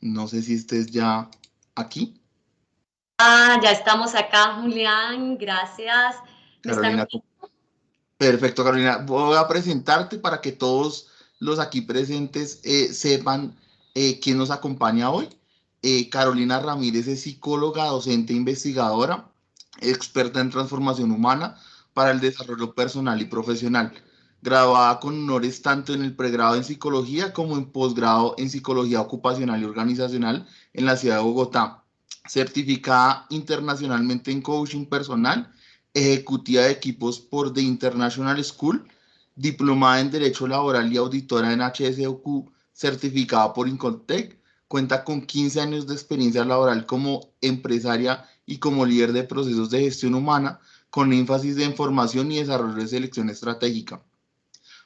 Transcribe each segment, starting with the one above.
No sé si estés ya aquí. Ya estamos acá, Julián, gracias. ¿Me están Carolina, perfecto, Carolina. Voy a presentarte para que todos los aquí presentes sepan quién nos acompaña hoy. Carolina Ramírez es psicóloga, docente, investigadora, experta en transformación humana para el desarrollo personal y profesional. Graduada con honores tanto en el pregrado en psicología como en posgrado en psicología ocupacional y organizacional en la ciudad de Bogotá. Certificada internacionalmente en coaching personal, ejecutiva de equipos por The International School, diplomada en Derecho Laboral y auditora en HSOQ, certificada por Incoltec, cuenta con 15 años de experiencia laboral como empresaria y como líder de procesos de gestión humana, con énfasis en formación y desarrollo de selección estratégica.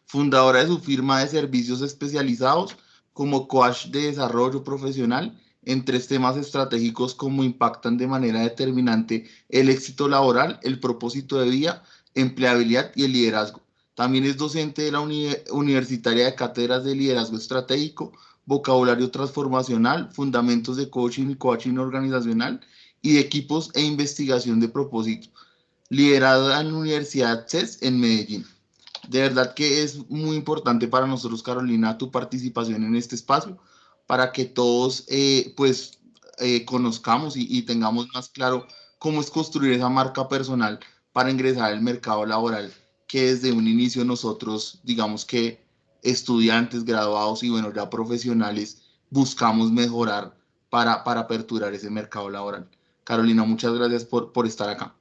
Fundadora de su firma de servicios especializados como coach de desarrollo profesional en 3 temas estratégicos como impactan de manera determinante el éxito laboral, el propósito de vida, empleabilidad y el liderazgo. También es docente de la Universitaria de Cátedras de Liderazgo Estratégico, Vocabulario Transformacional, Fundamentos de Coaching y Coaching Organizacional y de Equipos e Investigación de Propósito. Liderada en la Universidad CES en Medellín. De verdad que es muy importante para nosotros, Carolina, tu participación en este espacio, para que todos conozcamos y tengamos más claro cómo es construir esa marca personal para ingresar al mercado laboral, que desde un inicio nosotros, digamos que estudiantes, graduados y bueno, ya profesionales, buscamos mejorar para aperturar ese mercado laboral. Carolina, muchas gracias por estar acá.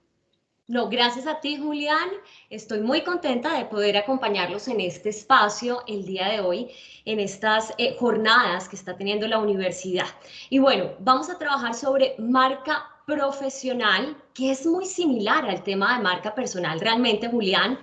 No, gracias a ti, Julián. Estoy muy contenta de poder acompañarlos en este espacio el día de hoy, en estas jornadas que está teniendo la universidad. Y bueno, vamos a trabajar sobre marca profesional, que es muy similar al tema de marca personal realmente, Julián,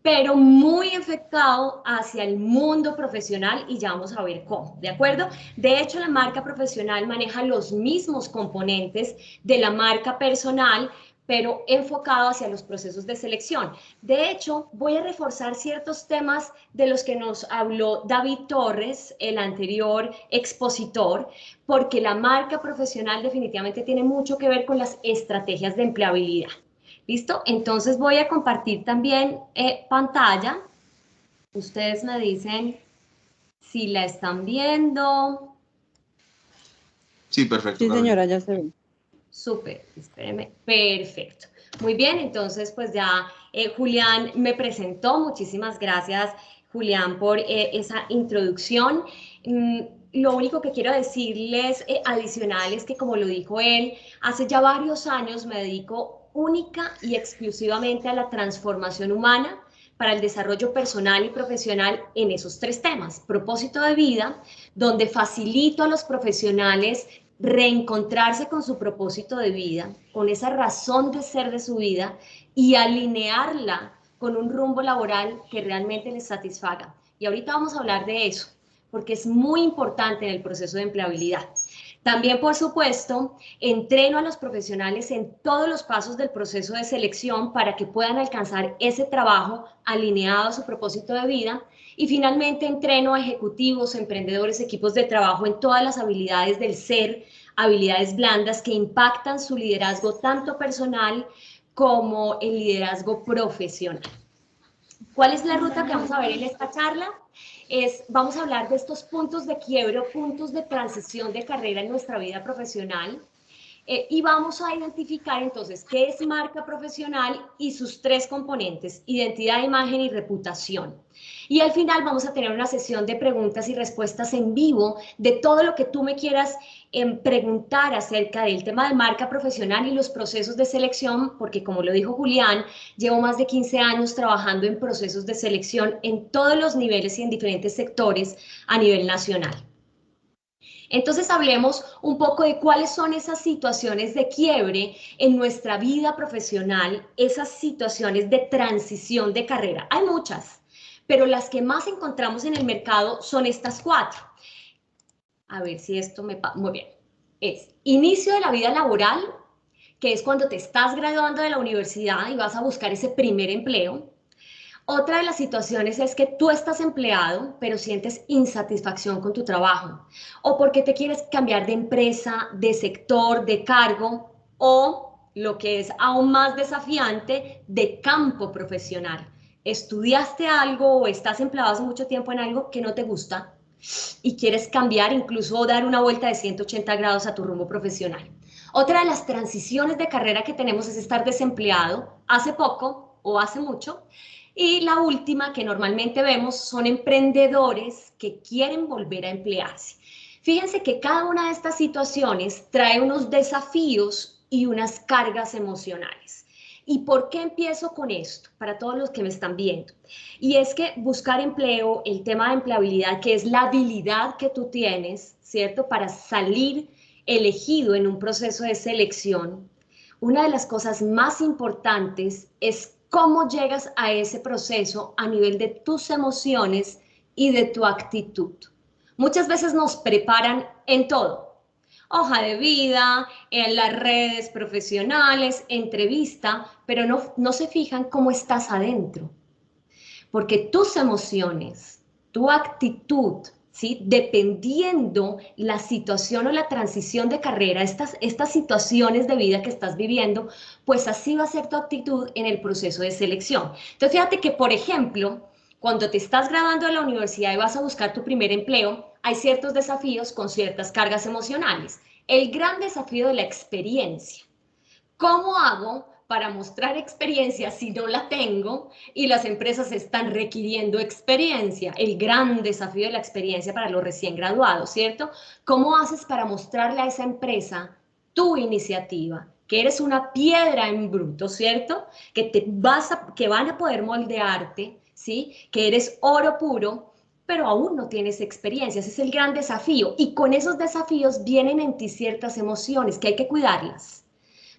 pero muy enfocado hacia el mundo profesional y ya vamos a ver cómo, ¿de acuerdo? De hecho, la marca profesional maneja los mismos componentes de la marca personal, pero enfocado hacia los procesos de selección. De hecho, voy a reforzar ciertos temas de los que nos habló David Torres, el anterior expositor, porque la marca profesional definitivamente tiene mucho que ver con las estrategias de empleabilidad. ¿Listo? Entonces voy a compartir también pantalla. Ustedes me dicen si la están viendo. Sí, perfecto, Sí, Carolina. señora, ya se ve. Súper, espérenme, perfecto. Muy bien, entonces pues ya Julián me presentó, muchísimas gracias Julián por esa introducción. Mm, lo único que quiero decirles adicional es que como lo dijo él, hace ya varios años me dedico única y exclusivamente a la transformación humana para el desarrollo personal y profesional en esos 3 temas, propósito de vida, donde facilito a los profesionales reencontrarse con su propósito de vida, con esa razón de ser de su vida y alinearla con un rumbo laboral que realmente les satisfaga. Y ahorita vamos a hablar de eso, porque es muy importante en el proceso de empleabilidad. También, por supuesto, entreno a los profesionales en todos los pasos del proceso de selección para que puedan alcanzar ese trabajo alineado a su propósito de vida. Y finalmente, entreno a ejecutivos, emprendedores, equipos de trabajo en todas las habilidades del ser, habilidades blandas que impactan su liderazgo tanto personal como el liderazgo profesional. ¿Cuál es la ruta que vamos a ver en esta charla? Vamos a hablar de estos puntos de quiebre o puntos de transición de carrera en nuestra vida profesional. Y vamos a identificar entonces qué es marca profesional y sus 3 componentes, identidad, imagen y reputación. Y al final vamos a tener una sesión de preguntas y respuestas en vivo de todo lo que tú me quieras preguntar acerca del tema de marca profesional y los procesos de selección, porque como lo dijo Julián, llevo más de 15 años trabajando en procesos de selección en todos los niveles y en diferentes sectores a nivel nacional. Entonces hablemos un poco de cuáles son esas situaciones de quiebre en nuestra vida profesional, esas situaciones de transición de carrera. Hay muchas, pero las que más encontramos en el mercado son estas 4. A ver si esto me... Muy bien. Es inicio de la vida laboral, que es cuando te estás graduando de la universidad y vas a buscar ese primer empleo. Otra de las situaciones es que tú estás empleado, pero sientes insatisfacción con tu trabajo, o porque te quieres cambiar de empresa, de sector, de cargo, o lo que es aún más desafiante, de campo profesional. Estudiaste algo o estás empleado hace mucho tiempo en algo que no te gusta y quieres cambiar, incluso dar una vuelta de 180 grados a tu rumbo profesional. Otra de las transiciones de carrera que tenemos es estar desempleado hace poco o hace mucho. Y la última que normalmente vemos son emprendedores que quieren volver a emplearse. Fíjense que cada una de estas situaciones trae unos desafíos y unas cargas emocionales. ¿Y por qué empiezo con esto? Para todos los que me están viendo. Y es que buscar empleo, el tema de empleabilidad, que es la habilidad que tú tienes, ¿cierto? Para salir elegido en un proceso de selección, una de las cosas más importantes es cómo llegas a ese proceso a nivel de tus emociones y de tu actitud. Muchas veces nos preparan en todo, hoja de vida, en las redes profesionales, entrevista, pero no se fijan cómo estás adentro. Porque tus emociones, tu actitud, ¿sí? Dependiendo la situación o la transición de carrera, estas situaciones de vida que estás viviendo, pues así va a ser tu actitud en el proceso de selección. Entonces, fíjate que, por ejemplo, cuando te estás graduando de la universidad y vas a buscar tu primer empleo, hay ciertos desafíos con ciertas cargas emocionales. El gran desafío de la experiencia. ¿Cómo hago para mostrar experiencia si no la tengo y las empresas están requiriendo experiencia? El gran desafío de la experiencia para los recién graduados, ¿cierto? ¿Cómo haces para mostrarle a esa empresa tu iniciativa? Que eres una piedra en bruto, ¿cierto? Que van a poder moldearte, ¿sí? Que eres oro puro, pero aún no tienes experiencia. Ese es el gran desafío. Y con esos desafíos vienen en ti ciertas emociones que hay que cuidarlas.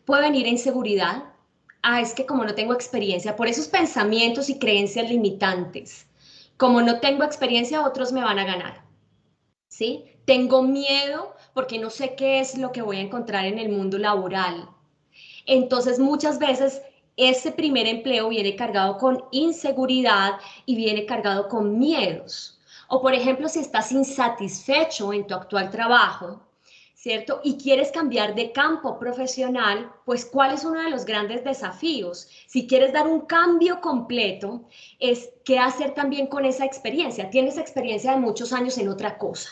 Puede venir inseguridad. Ah, es que como no tengo experiencia, por esos pensamientos y creencias limitantes, como no tengo experiencia, otros me van a ganar, ¿sí? Tengo miedo porque no sé qué es lo que voy a encontrar en el mundo laboral. Entonces, muchas veces ese primer empleo viene cargado con inseguridad y viene cargado con miedos. O, por ejemplo, si estás insatisfecho en tu actual trabajo, ¿cierto? Y quieres cambiar de campo profesional, pues ¿cuál es uno de los grandes desafíos? Si quieres dar un cambio completo, es qué hacer también con esa experiencia. Tienes experiencia de muchos años en otra cosa.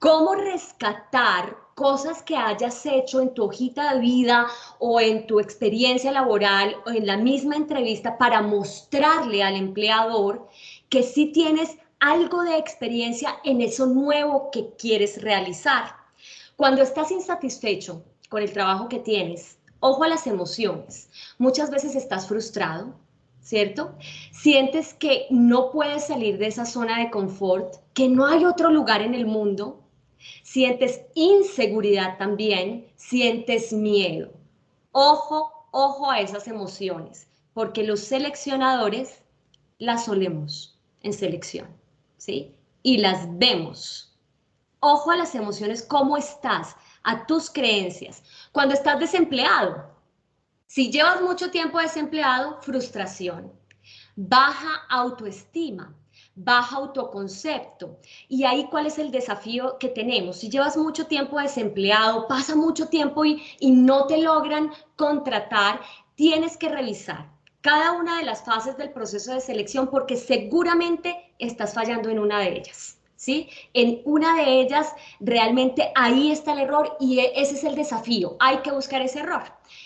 ¿Cómo rescatar cosas que hayas hecho en tu hojita de vida o en tu experiencia laboral o en la misma entrevista para mostrarle al empleador que sí tienes algo de experiencia en eso nuevo que quieres realizar? Cuando estás insatisfecho con el trabajo que tienes, ojo a las emociones. Muchas veces estás frustrado, ¿cierto? Sientes que no puedes salir de esa zona de confort, que no hay otro lugar en el mundo. Sientes inseguridad también, sientes miedo. Ojo, ojo a esas emociones, porque los seleccionadores las solemos en selección, ¿sí? Y las vemos. Ojo a las emociones, cómo estás, a tus creencias. Cuando estás desempleado, si llevas mucho tiempo desempleado, frustración, baja autoestima, baja autoconcepto. Y ahí, ¿cuál es el desafío que tenemos? Si llevas mucho tiempo desempleado, pasa mucho tiempo y no te logran contratar, tienes que revisar cada una de las fases del proceso de selección porque seguramente estás fallando en una de ellas. ¿Sí? En una de ellas realmente ahí está el error y ese es el desafío, hay que buscar ese error.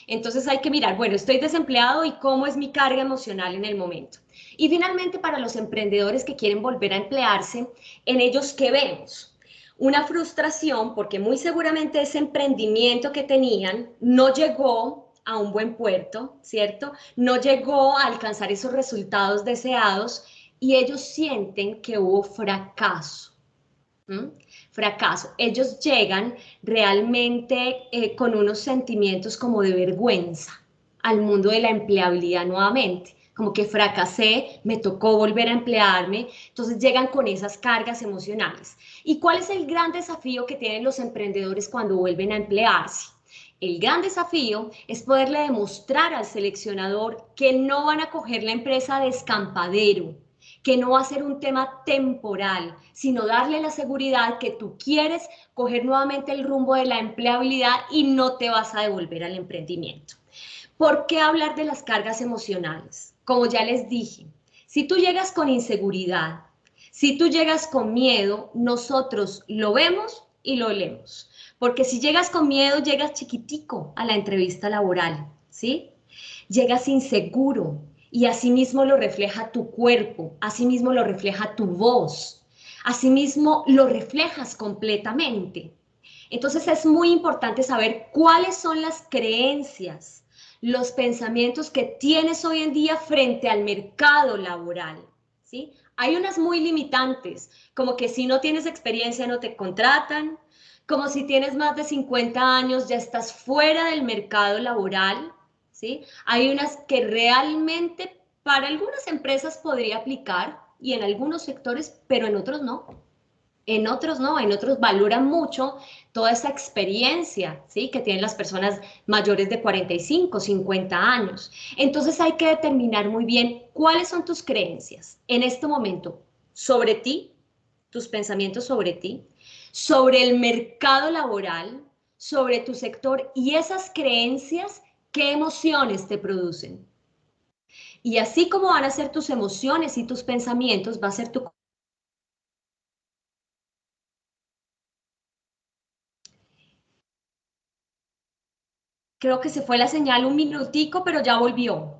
Entonces hay que mirar, bueno, estoy desempleado y cómo es mi carga emocional en el momento. Y finalmente para los emprendedores que quieren volver a emplearse, en ellos ¿qué vemos? Una frustración porque muy seguramente ese emprendimiento que tenían no llegó a un buen puerto, ¿cierto? No llegó a alcanzar esos resultados deseados y ellos sienten que hubo fracaso. ¿Mm? Fracaso. Ellos llegan realmente con unos sentimientos como de vergüenza al mundo de la empleabilidad nuevamente, como que fracasé, me tocó volver a emplearme, entonces llegan con esas cargas emocionales. ¿Y cuál es el gran desafío que tienen los emprendedores cuando vuelven a emplearse? El gran desafío es poderle demostrar al seleccionador que no van a coger la empresa de escampadero, que no va a ser un tema temporal, sino darle la seguridad que tú quieres coger nuevamente el rumbo de la empleabilidad y no te vas a devolver al emprendimiento. ¿Por qué hablar de las cargas emocionales? Como ya les dije, si tú llegas con inseguridad, si tú llegas con miedo, nosotros lo vemos y lo olemos. Porque si llegas con miedo, llegas chiquitico a la entrevista laboral, ¿sí? Llegas inseguro y asimismo lo refleja tu cuerpo, asimismo lo refleja tu voz, asimismo lo reflejas completamente. Entonces es muy importante saber cuáles son las creencias, los pensamientos que tienes hoy en día frente al mercado laboral, ¿sí? Hay unas muy limitantes, como que si no tienes experiencia no te contratan, como si tienes más de 50 años ya estás fuera del mercado laboral, ¿sí? Hay unas que realmente para algunas empresas podría aplicar y en algunos sectores, pero en otros no. En otros no, en otros valoran mucho toda esa experiencia, ¿sí? Que tienen las personas mayores de 45, 50 años. Entonces hay que determinar muy bien cuáles son tus creencias en este momento sobre ti, tus pensamientos sobre el mercado laboral, sobre tu sector y esas creencias, qué emociones te producen. Y así como van a ser tus emociones y tus pensamientos, va a ser tu... Creo que se fue la señal un minutico, pero ya volvió.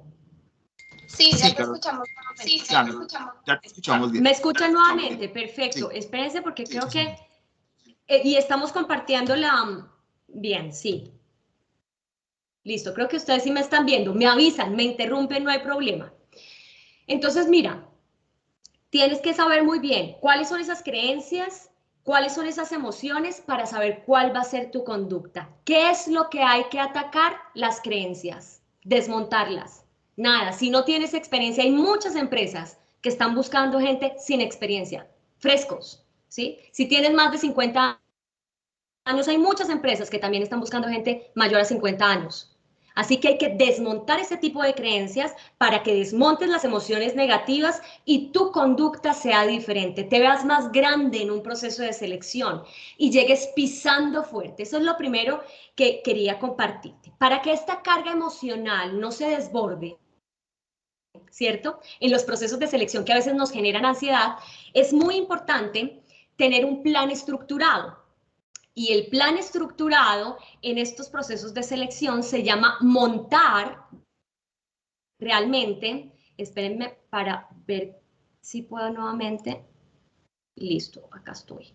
Sí, ya Sí, te claro. escuchamos nuevamente. Sí, claro, ya te escuchamos bien. ¿Me escuchan nuevamente? Perfecto. Sí, Espérense porque sí, creo sí. que... y estamos compartiendo la... Bien, sí. Listo, creo que ustedes sí me están viendo. Me avisan, me interrumpen, no hay problema. Entonces, mira, tienes que saber muy bien cuáles son esas creencias, cuáles son esas emociones para saber cuál va a ser tu conducta. ¿Qué es lo que hay que atacar? Las creencias, desmontarlas. Nada, si no tienes experiencia, hay muchas empresas que están buscando gente sin experiencia, frescos, ¿sí? Si tienes más de 50 años, hay muchas empresas que también están buscando gente mayor a 50 años. Así que hay que desmontar ese tipo de creencias para que desmontes las emociones negativas y tu conducta sea diferente, te veas más grande en un proceso de selección y llegues pisando fuerte. Eso es lo primero que quería compartirte. Para que esta carga emocional no se desborde, ¿cierto? En los procesos de selección que a veces nos generan ansiedad, es muy importante tener un plan estructurado. Y el plan estructurado en estos procesos de selección se llama montar realmente. Espérenme para ver si puedo nuevamente. Listo, acá estoy.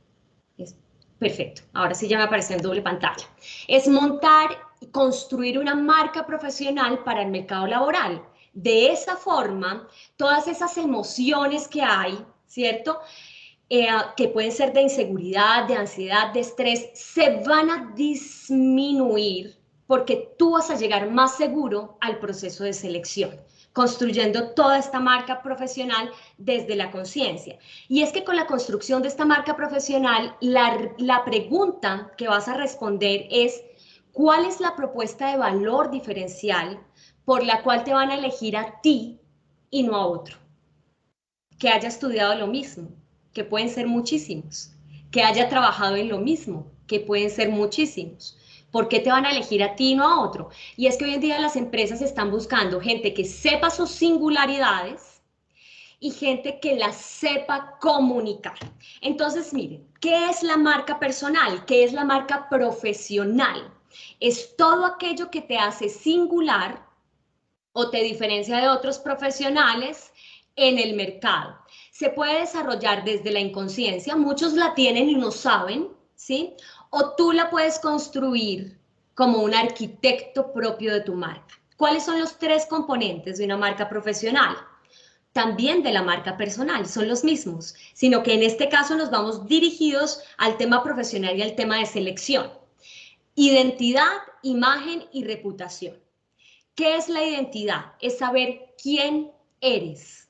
Perfecto, ahora sí ya me aparece en doble pantalla. Es montar y construir una marca profesional para el mercado laboral. De esa forma, todas esas emociones que hay, ¿cierto? Que pueden ser de inseguridad, de ansiedad, de estrés, se van a disminuir porque tú vas a llegar más seguro al proceso de selección, construyendo toda esta marca profesional desde la conciencia. Y es que con la construcción de esta marca profesional, la pregunta que vas a responder es, ¿cuál es la propuesta de valor diferencial por la cual te van a elegir a ti y no a otro? Que haya estudiado lo mismo, que pueden ser muchísimos, que haya trabajado en lo mismo, que pueden ser muchísimos. ¿Por qué te van a elegir a ti y no a otro? Y es que hoy en día las empresas están buscando gente que sepa sus singularidades y gente que las sepa comunicar. Entonces, miren, ¿qué es la marca personal? ¿Qué es la marca profesional? Es todo aquello que te hace singular o te diferencia de otros profesionales en el mercado. Se puede desarrollar desde la inconsciencia, muchos la tienen y no saben, ¿sí? O tú la puedes construir como un arquitecto propio de tu marca. ¿Cuáles son los tres componentes de una marca profesional? También de la marca personal, son los mismos, sino que en este caso nos vamos dirigidos al tema profesional y al tema de selección. Identidad, imagen y reputación. ¿Qué es la identidad? Es saber quién eres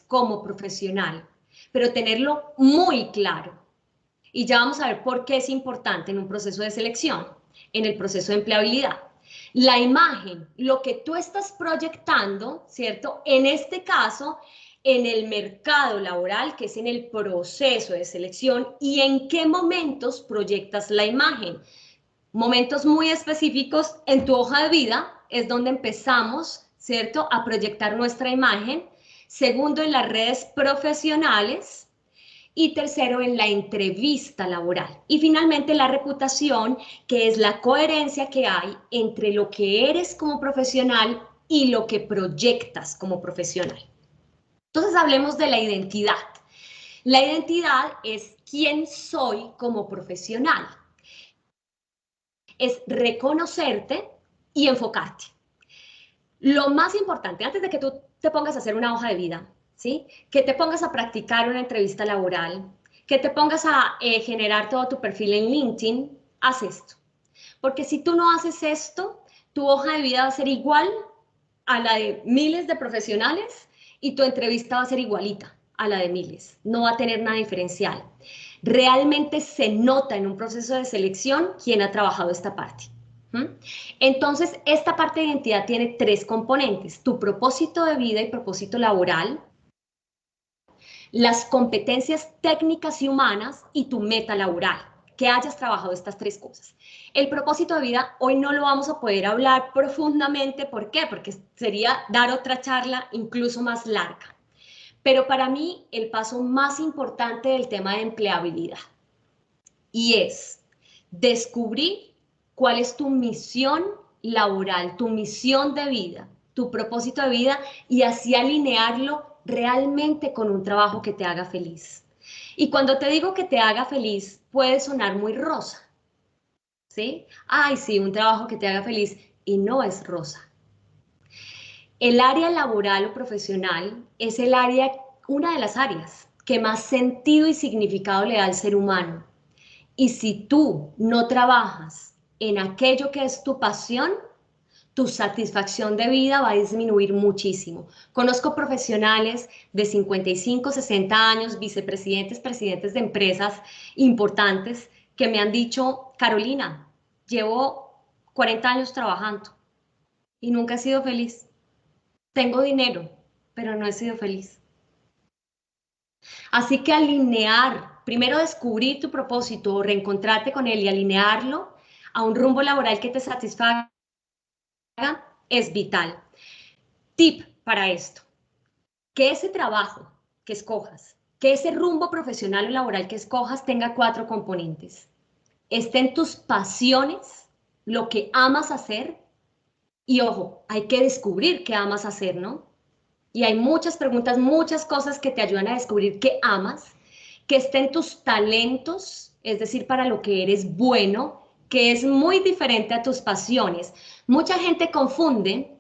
como profesional, pero tenerlo muy claro. Y ya vamos a ver por qué es importante en un proceso de selección. en el proceso de empleabilidad. La imagen, lo que tú estás proyectando, ¿cierto? En este caso, en el mercado laboral, que es en el proceso de selección, y en qué momentos proyectas la imagen. Momentos muy específicos en tu hoja de vida es donde empezamos, ¿cierto?, a proyectar nuestra imagen. Segundo, en las redes profesionales. Y tercero, en la entrevista laboral. Y finalmente, la reputación, que es la coherencia que hay entre lo que eres como profesional y lo que proyectas como profesional. Entonces, hablemos de la identidad. La identidad es quién soy como profesional. Es reconocerte y enfocarte. Lo más importante, antes de que tú te pongas a hacer una hoja de vida, ¿sí? Que te pongas a practicar una entrevista laboral, que te pongas a generar todo tu perfil en LinkedIn, haz esto. Porque si tú no haces esto, tu hoja de vida va a ser igual a la de miles de profesionales y tu entrevista va a ser igualita a la de miles. No va a tener nada diferencial. Realmente se nota en un proceso de selección quién ha trabajado esta parte. Entonces, esta parte de identidad tiene tres componentes: tu propósito de vida y propósito laboral, las competencias técnicas y humanas y tu meta laboral, que hayas trabajado estas tres cosas. El propósito de vida hoy no lo vamos a poder hablar profundamente. ¿Por qué? Porque sería dar otra charla incluso más larga. Pero para mí el paso más importante del tema de empleabilidad y es descubrir cuál es tu misión laboral, tu misión de vida, tu propósito de vida, y así alinearlo realmente con un trabajo que te haga feliz. Y cuando te digo que te haga feliz, puede sonar muy rosa, ¿sí? Ay, sí, un trabajo que te haga feliz, y no es rosa. El área laboral o profesional es el área, una de las áreas que más sentido y significado le da al ser humano. Y si tú no trabajas en aquello que es tu pasión, tu satisfacción de vida va a disminuir muchísimo. Conozco profesionales de 55, 60 años, vicepresidentes, presidentes de empresas importantes, que me han dicho: Carolina, llevo 40 años trabajando y nunca he sido feliz. Tengo dinero, pero no he sido feliz. Así que alinear, primero descubrir tu propósito, reencontrarte con él y alinearlo a un rumbo laboral que te satisfaga es vital. Tip para esto: que ese trabajo que escojas, que ese rumbo profesional o laboral que escojas tenga 4 componentes. Estén tus pasiones, lo que amas hacer, y ojo, hay que descubrir qué amas hacer, ¿no? Y hay muchas preguntas, muchas cosas que te ayudan a descubrir qué amas, que estén tus talentos, es decir, para lo que eres bueno, que es muy diferente a tus pasiones. Mucha gente confunde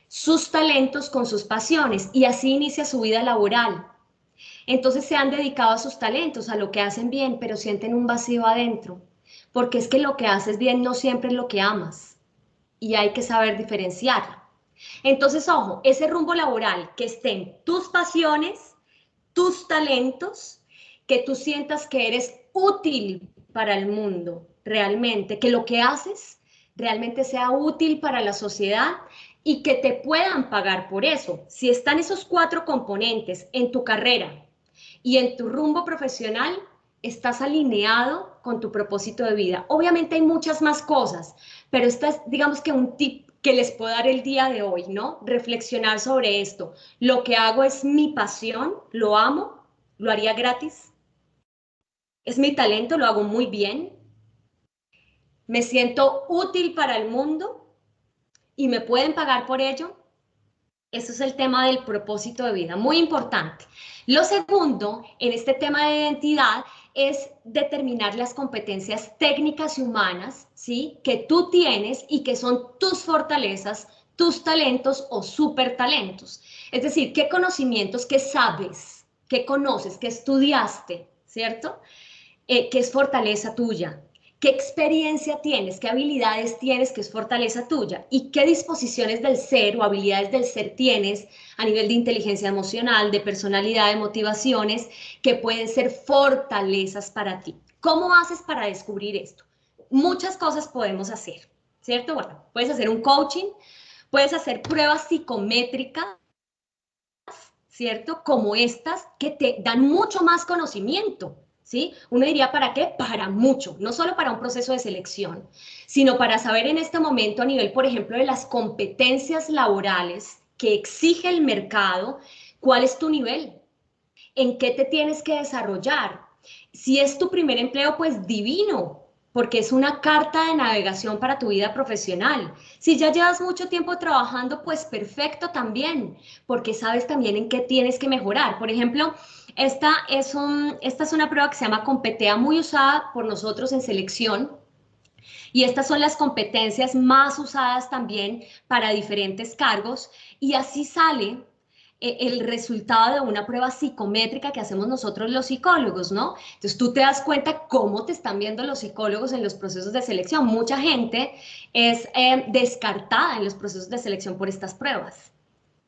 sus talentos con sus pasiones y así inicia su vida laboral. Entonces se han dedicado a sus talentos, a lo que hacen bien, pero sienten un vacío adentro, porque es que lo que haces bien no siempre es lo que amas y hay que saber diferenciarlo. Entonces, ojo, ese rumbo laboral, que estén tus pasiones, tus talentos, que tú sientas que eres útil para el mundo realmente, que lo que haces realmente sea útil para la sociedad y que te puedan pagar por eso. Si están esos 4 componentes en tu carrera y en tu rumbo profesional, estás alineado con tu propósito de vida. Obviamente hay muchas más cosas, pero esta es, digamos, que un tip que les puedo dar el día de hoy, ¿no? Reflexionar sobre esto. Lo que hago es mi pasión, lo amo, lo haría gratis. Es mi talento, lo hago muy bien. Me siento útil para el mundo y me pueden pagar por ello. Eso es el tema del propósito de vida, muy importante. Lo segundo, en este tema de identidad, es determinar las competencias técnicas y humanas, ¿sí?, que tú tienes y que son tus fortalezas, tus talentos o supertalentos. Es decir, qué conocimientos, qué sabes, qué conoces, qué estudiaste, ¿cierto? ¿Qué es fortaleza tuya? ¿Qué experiencia tienes? ¿Qué habilidades tienes que es fortaleza tuya? ¿Y qué disposiciones del ser o habilidades del ser tienes a nivel de inteligencia emocional, de personalidad, de motivaciones que pueden ser fortalezas para ti? ¿Cómo haces para descubrir esto? muchas cosas podemos hacer, ¿cierto? Bueno, puedes hacer un coaching, puedes hacer pruebas psicométricas, ¿cierto? Como estas que te dan mucho más conocimiento, ¿sí? Uno diría, ¿para qué? Para mucho, no solo para un proceso de selección, sino para saber en este momento a nivel, por ejemplo, de las competencias laborales que exige el mercado, ¿cuál es tu nivel? ¿En qué te tienes que desarrollar? Si es tu primer empleo, pues divino, porque es una carta de navegación para tu vida profesional. Si ya llevas mucho tiempo trabajando, pues perfecto también, porque sabes también en qué tienes que mejorar. Por ejemplo, esta es una prueba que se llama Competea, muy usada por nosotros en selección, y estas son las competencias más usadas también para diferentes cargos, y así sale el resultado de una prueba psicométrica que hacemos nosotros los psicólogos, ¿no? Entonces tú te das cuenta cómo te están viendo los psicólogos en los procesos de selección. Mucha gente es descartada en los procesos de selección por estas pruebas.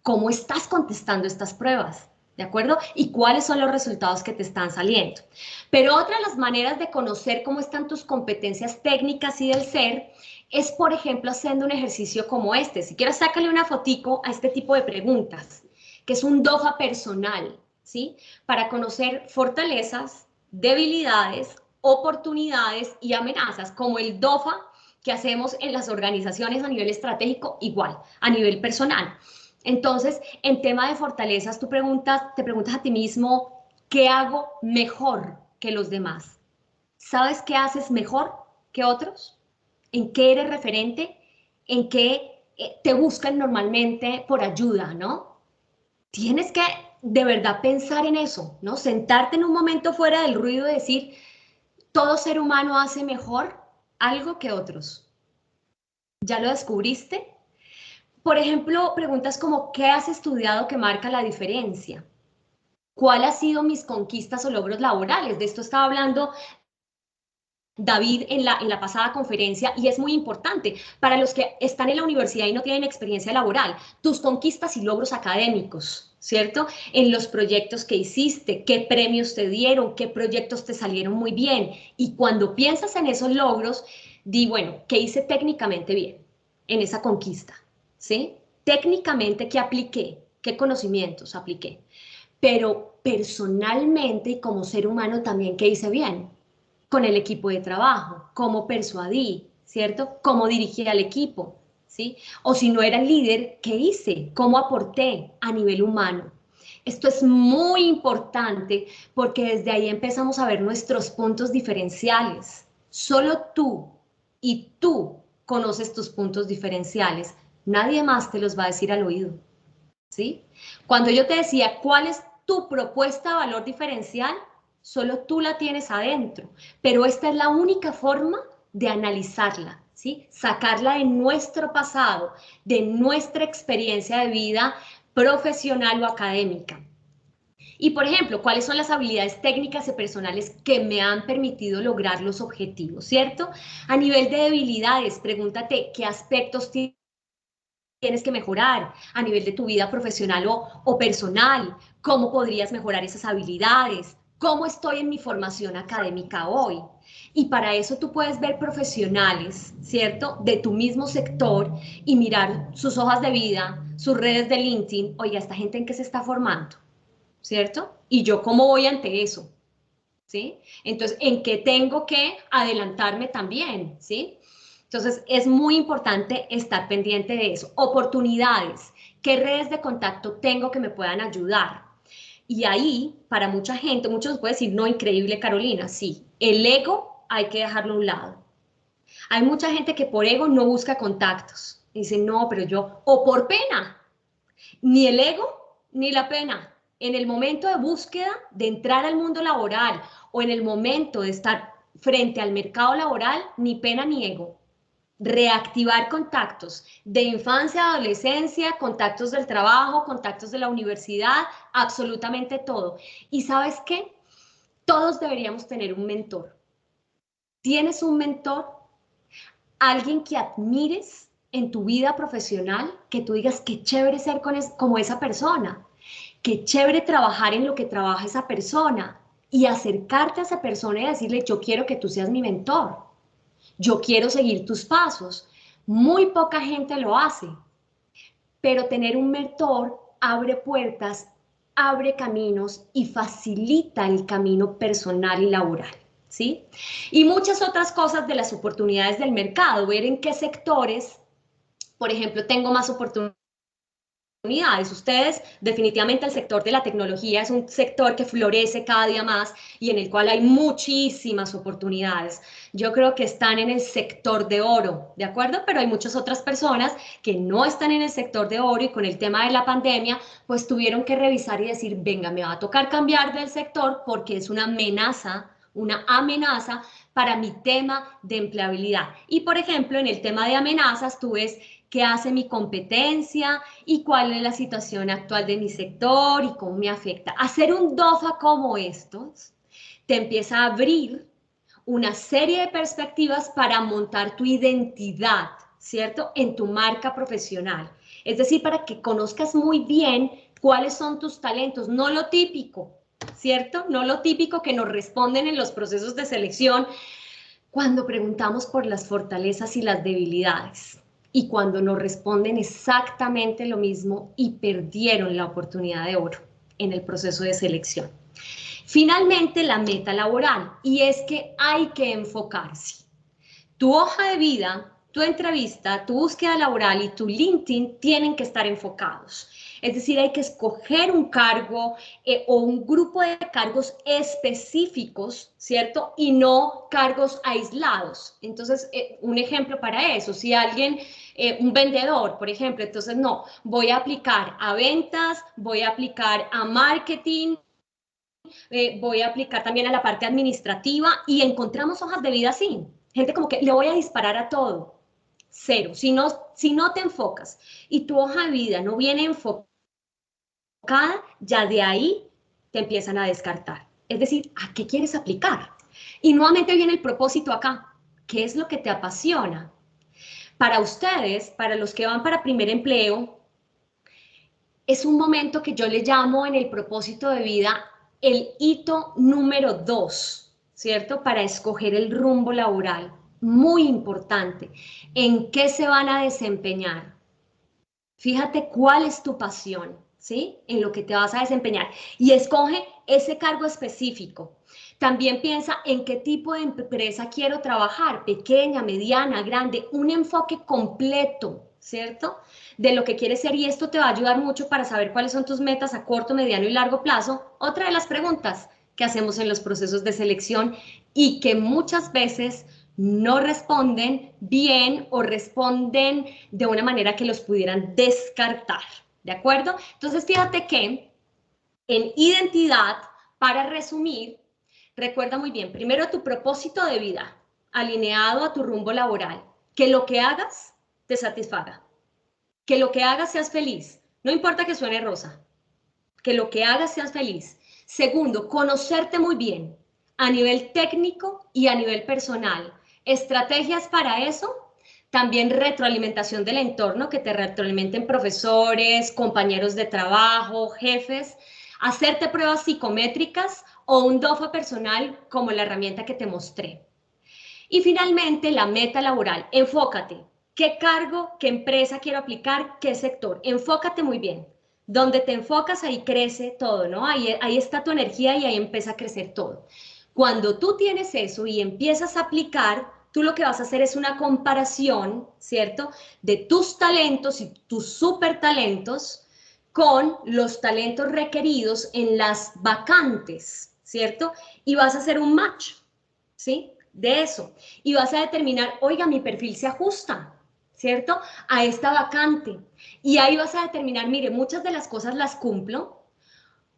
¿Cómo estás contestando estas pruebas? ¿De acuerdo? ¿Y cuáles son los resultados que te están saliendo? Pero otra de las maneras de conocer cómo están tus competencias técnicas y del ser es, por ejemplo, haciendo un ejercicio como este. Si quieres, sácale una fotico a este tipo de preguntas, que es un DOFA personal, ¿sí? Para conocer fortalezas, debilidades, oportunidades y amenazas, como el DOFA que hacemos en las organizaciones a nivel estratégico, igual, a nivel personal. Entonces, en tema de fortalezas, te preguntas a ti mismo, ¿qué hago mejor que los demás? ¿Sabes qué haces mejor que otros? ¿En qué eres referente? ¿En qué te buscan normalmente por ayuda, no? Tienes que de verdad pensar en eso, ¿no? Sentarte en un momento fuera del ruido y decir, todo ser humano hace mejor algo que otros. ¿Ya lo descubriste? Por ejemplo, preguntas como, ¿qué has estudiado que marca la diferencia? ¿Cuál ha sido mis conquistas o logros laborales? De esto estaba hablando David en la pasada conferencia, y es muy importante para los que están en la universidad y no tienen experiencia laboral, tus conquistas y logros académicos, ¿cierto? En los proyectos que hiciste, qué premios te dieron, qué proyectos te salieron muy bien. Y cuando piensas en esos logros, di, bueno, ¿qué hice técnicamente bien en esa conquista? ¿Sí? Técnicamente, ¿qué apliqué? ¿Qué conocimientos apliqué? Pero personalmente y como ser humano también, ¿qué hice bien? Con el equipo de trabajo, cómo persuadí, ¿cierto? Cómo dirigí al equipo, ¿sí? O si no era el líder, ¿qué hice? ¿Cómo aporté a nivel humano? Esto es muy importante porque desde ahí empezamos a ver nuestros puntos diferenciales. Solo tú y tú conoces tus puntos diferenciales. Nadie más te los va a decir al oído, ¿sí? Cuando yo te decía, ¿cuál es tu propuesta de valor diferencial? Solo tú la tienes adentro, pero esta es la única forma de analizarla, ¿sí? Sacarla de nuestro pasado, de nuestra experiencia de vida profesional o académica. Y, por ejemplo, ¿cuáles son las habilidades técnicas y personales que me han permitido lograr los objetivos, ¿cierto? A nivel de debilidades, pregúntate qué aspectos tienes que mejorar a nivel de tu vida profesional o personal, cómo podrías mejorar esas habilidades, cómo estoy en mi formación académica hoy. Y para eso tú puedes ver profesionales, ¿cierto? De tu mismo sector y mirar sus hojas de vida, sus redes de LinkedIn. Oiga, ¿esta gente en qué se está formando? ¿Cierto? Y yo, ¿cómo voy ante eso? ¿Sí? Entonces, ¿en qué tengo que adelantarme también? ¿Sí? Entonces, es muy importante estar pendiente de eso. Oportunidades. ¿Qué redes de contacto tengo que me puedan ayudar? Y ahí, para mucha gente, muchos pueden decir, no, increíble, Carolina. Sí, el ego hay que dejarlo a un lado. Hay mucha gente que por ego no busca contactos. Dice, no, pero yo, o por pena, ni el ego ni la pena. En el momento de búsqueda de entrar al mundo laboral o en el momento de estar frente al mercado laboral, ni pena ni ego. Reactivar contactos de infancia, adolescencia, contactos del trabajo, contactos de la universidad, absolutamente todo. ¿Y sabes qué? Todos deberíamos tener un mentor. ¿Tienes un mentor? Alguien que admires en tu vida profesional, que tú digas qué chévere ser como esa persona, qué chévere trabajar en lo que trabaja esa persona y acercarte a esa persona y decirle, yo quiero que tú seas mi mentor. Yo quiero seguir tus pasos. Muy poca gente lo hace, pero tener un mentor abre puertas, abre caminos y facilita el camino personal y laboral, ¿sí? Y muchas otras cosas de las oportunidades del mercado, ver en qué sectores, por ejemplo, tengo más oportunidades. Ustedes, definitivamente el sector de la tecnología es un sector que florece cada día más y en el cual hay muchísimas oportunidades. Yo creo que están en el sector de oro, ¿de acuerdo? Pero hay muchas otras personas que no están en el sector de oro y con el tema de la pandemia, pues tuvieron que revisar y decir, venga, me va a tocar cambiar del sector porque es una amenaza para mi tema de empleabilidad. Y por ejemplo, en el tema de amenazas, tú ves qué hace mi competencia y cuál es la situación actual de mi sector y cómo me afecta. Hacer un DOFA como estos te empieza a abrir una serie de perspectivas para montar tu identidad, ¿cierto? En tu marca profesional. Es decir, para que conozcas muy bien cuáles son tus talentos, no lo típico, ¿cierto? No lo típico que nos responden en los procesos de selección cuando preguntamos por las fortalezas y las debilidades y cuando nos responden exactamente lo mismo y perdieron la oportunidad de oro en el proceso de selección. Finalmente, la meta laboral, y es que hay que enfocarse. Tu hoja de vida, tu entrevista, tu búsqueda laboral y tu LinkedIn tienen que estar enfocados. Es decir, hay que escoger un cargo o un grupo de cargos específicos, ¿cierto? Y no cargos aislados. Entonces, un ejemplo para eso, si alguien, un vendedor, por ejemplo, entonces no, voy a aplicar a ventas, voy a aplicar a marketing, voy a aplicar también a la parte administrativa y encontramos hojas de vida así. Gente como que le voy a disparar a todo. Cero. Si no te enfocas y tu hoja de vida no viene enfocada, ya de ahí te empiezan a descartar. Es decir, ¿a qué quieres aplicar? Y nuevamente viene el propósito acá. ¿Qué es lo que te apasiona? Para ustedes, para los que van para primer empleo, es un momento que yo le llamo en el propósito de vida el hito número 2, ¿cierto? Para escoger el rumbo laboral. Muy importante. ¿En qué se van a desempeñar? Fíjate cuál es tu pasión, ¿sí? En lo que te vas a desempeñar. Y escoge ese cargo específico. También piensa en qué tipo de empresa quiero trabajar, pequeña, mediana, grande, un enfoque completo, ¿cierto? De lo que quieres ser y esto te va a ayudar mucho para saber cuáles son tus metas a corto, mediano y largo plazo. Otra de las preguntas que hacemos en los procesos de selección y que muchas veces no responden bien o responden de una manera que los pudieran descartar, ¿de acuerdo? Entonces, fíjate que en identidad, para resumir, recuerda muy bien, primero tu propósito de vida, alineado a tu rumbo laboral, que lo que hagas te satisfaga, que lo que hagas seas feliz, no importa que suene rosa, que lo que hagas seas feliz. Segundo, conocerte muy bien a nivel técnico y a nivel personal. Estrategias para eso, también retroalimentación del entorno, que te retroalimenten profesores, compañeros de trabajo, jefes, hacerte pruebas psicométricas o un DOFA personal como la herramienta que te mostré. Y finalmente, la meta laboral. Enfócate. ¿Qué cargo, qué empresa quiero aplicar, qué sector? Enfócate muy bien. Donde te enfocas, ahí crece todo, ¿no? Ahí está tu energía y ahí empieza a crecer todo. Cuando tú tienes eso y empiezas a aplicar, tú lo que vas a hacer es una comparación, ¿cierto? De tus talentos y tus super talentos con los talentos requeridos en las vacantes, ¿cierto? Y vas a hacer un match, ¿sí? De eso. Y vas a determinar, oiga, mi perfil se ajusta, ¿cierto? A esta vacante. Y ahí vas a determinar, mire, muchas de las cosas las cumplo,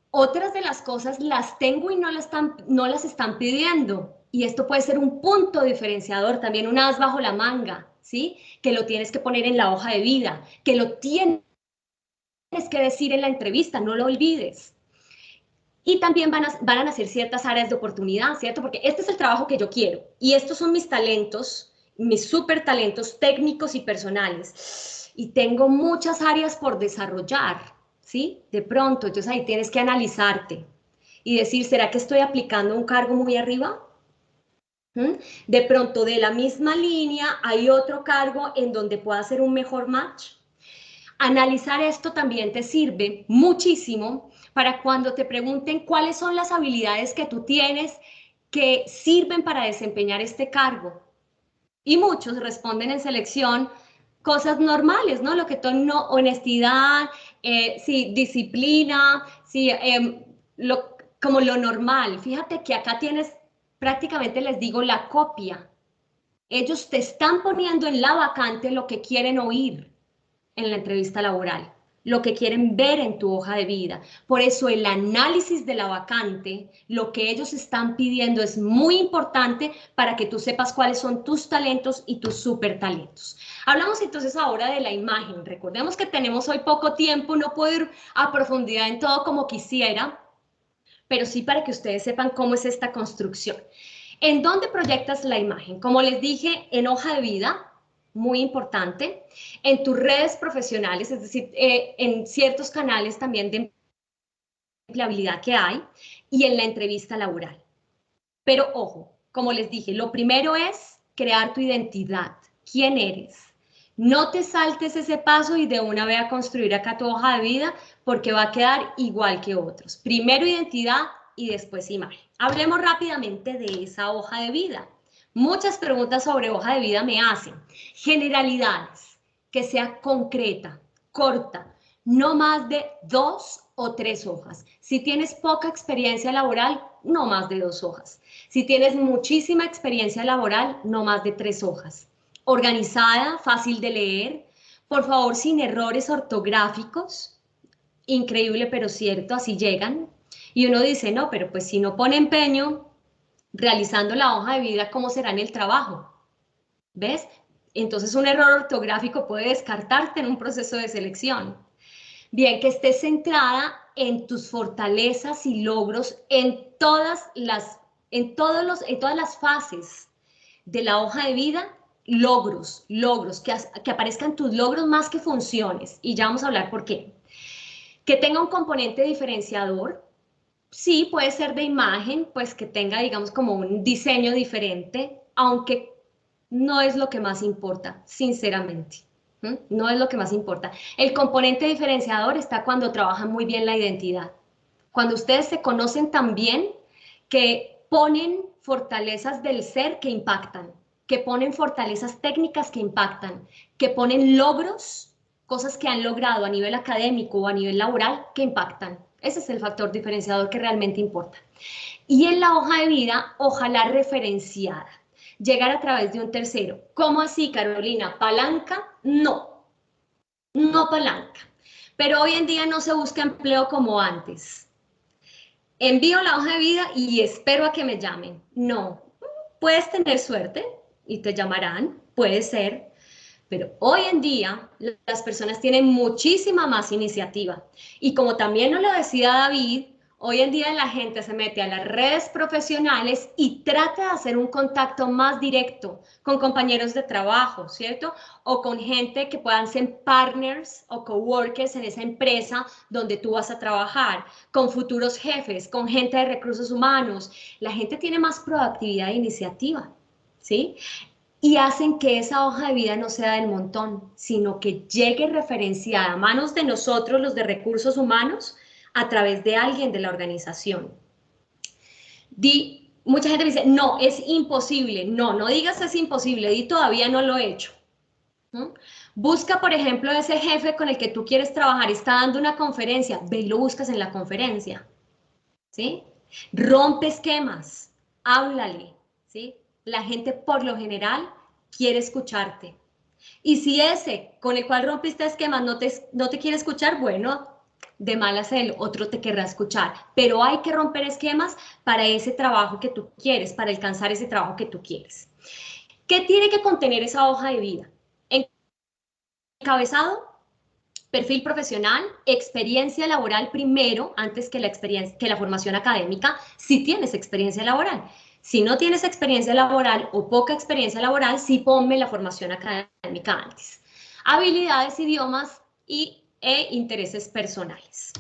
otras de las cosas las tengo y no las están pidiendo. Y esto puede ser un punto diferenciador, también un as bajo la manga, ¿sí? Que lo tienes que poner en la hoja de vida, que lo tienes que decir en la entrevista, no lo olvides. Y también van a nacer ciertas áreas de oportunidad, ¿cierto? Porque este es el trabajo que yo quiero y estos son mis talentos, mis súper talentos técnicos y personales. Y tengo muchas áreas por desarrollar, ¿sí? De pronto, entonces ahí tienes que analizarte y decir, ¿será que estoy aplicando un cargo muy arriba? De pronto, de la misma línea, hay otro cargo en donde pueda ser un mejor match. Analizar esto también te sirve muchísimo para cuando te pregunten cuáles son las habilidades que tú tienes que sirven para desempeñar este cargo. Y muchos responden en selección cosas normales, ¿no? Lo que son no, honestidad, sí, disciplina, sí, como lo normal. Fíjate que acá tienes, prácticamente les digo, la copia. Ellos te están poniendo en la vacante lo que quieren oír en la entrevista laboral, lo que quieren ver en tu hoja de vida. Por eso el análisis de la vacante, lo que ellos están pidiendo es muy importante para que tú sepas cuáles son tus talentos y tus super talentos. Hablamos entonces ahora de la imagen. Recordemos que tenemos hoy poco tiempo, no puedo ir a profundidad en todo como quisiera, pero sí para que ustedes sepan cómo es esta construcción. ¿En dónde proyectas la imagen? Como les dije, en hoja de vida, muy importante, en tus redes profesionales, es decir, en ciertos canales también de empleabilidad que hay, y en la entrevista laboral. Pero ojo, como les dije, lo primero es crear tu identidad. ¿Quién eres? No te saltes ese paso y de una vez a construir acá tu hoja de vida porque va a quedar igual que otros. Primero identidad y después imagen. Hablemos rápidamente de esa hoja de vida. Muchas preguntas sobre hoja de vida me hacen. Generalidades, que sea concreta, corta, no más de 2 o 3 hojas. Si tienes poca experiencia laboral, no más de 2 hojas. Si tienes muchísima experiencia laboral, no más de 3 hojas. Organizada, fácil de leer, por favor sin errores ortográficos. Increíble pero cierto, así llegan. Y uno dice, no, pero pues si no pone empeño realizando la hoja de vida, ¿cómo será en el trabajo? ¿Ves? Entonces un error ortográfico puede descartarte en un proceso de selección. Bien, que estés centrada en tus fortalezas y logros en todas las fases de la hoja de vida, logros, que aparezcan tus logros más que funciones. Y ya vamos a hablar por qué. Que tenga un componente diferenciador. Sí, puede ser de imagen, pues que tenga, digamos, como un diseño diferente, aunque no es lo que más importa, sinceramente. No es lo que más importa. El componente diferenciador está cuando trabajan muy bien la identidad. Cuando ustedes se conocen tan bien que ponen fortalezas del ser que impactan, que ponen fortalezas técnicas que impactan, que ponen logros, cosas que han logrado a nivel académico o a nivel laboral que impactan. Ese es el factor diferenciador que realmente importa. Y en la hoja de vida, ojalá referenciada. Llegar a través de un tercero. ¿Cómo así, Carolina? ¿Palanca? No, no palanca. Pero hoy en día no se busca empleo como antes. Envío la hoja de vida y espero a que me llamen. No, puedes tener suerte y te llamarán, puede ser, pero hoy en día las personas tienen muchísima más iniciativa. Y como también nos lo decía David, hoy en día la gente se mete a las redes profesionales y trata de hacer un contacto más directo con compañeros de trabajo, ¿cierto? O con gente que puedan ser partners o coworkers en esa empresa donde tú vas a trabajar, con futuros jefes, con gente de recursos humanos. La gente tiene más proactividad e iniciativa, ¿sí? Y hacen que esa hoja de vida no sea del montón, sino que llegue referenciada a manos de nosotros, los de recursos humanos, a través de alguien de la organización. Mucha gente me dice, no, es imposible. No, no digas es imposible, di todavía no lo he hecho. Busca, por ejemplo, ese jefe con el que tú quieres trabajar, está dando una conferencia, ve y lo buscas en la conferencia, ¿sí? Rompe esquemas, háblale, ¿sí? La gente por lo general quiere escucharte. Y si ese con el cual rompiste esquemas no te quiere escuchar, bueno, de malas el otro te querrá escuchar. Pero hay que romper esquemas para ese trabajo que tú quieres, para alcanzar ese trabajo que tú quieres. ¿Qué tiene que contener esa hoja de vida? Encabezado, perfil profesional, experiencia laboral primero, antes que la formación académica, si tienes experiencia laboral. Si no tienes experiencia laboral o poca experiencia laboral, sí ponme la formación académica antes. Habilidades, idiomas e intereses personales.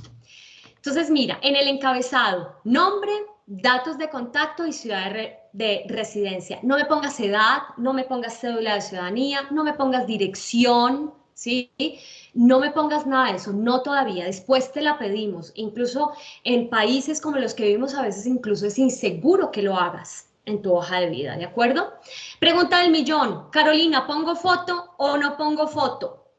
Entonces, mira, en el encabezado, nombre, datos de contacto y ciudad de residencia. No me pongas edad, no me pongas cédula de ciudadanía, no me pongas dirección, ¿sí? No me pongas nada de eso, no todavía, después te la pedimos. Incluso en países como los que vivimos a veces incluso es inseguro que lo hagas en tu hoja de vida, ¿de acuerdo? Pregunta del millón, Carolina, ¿pongo foto o no pongo foto?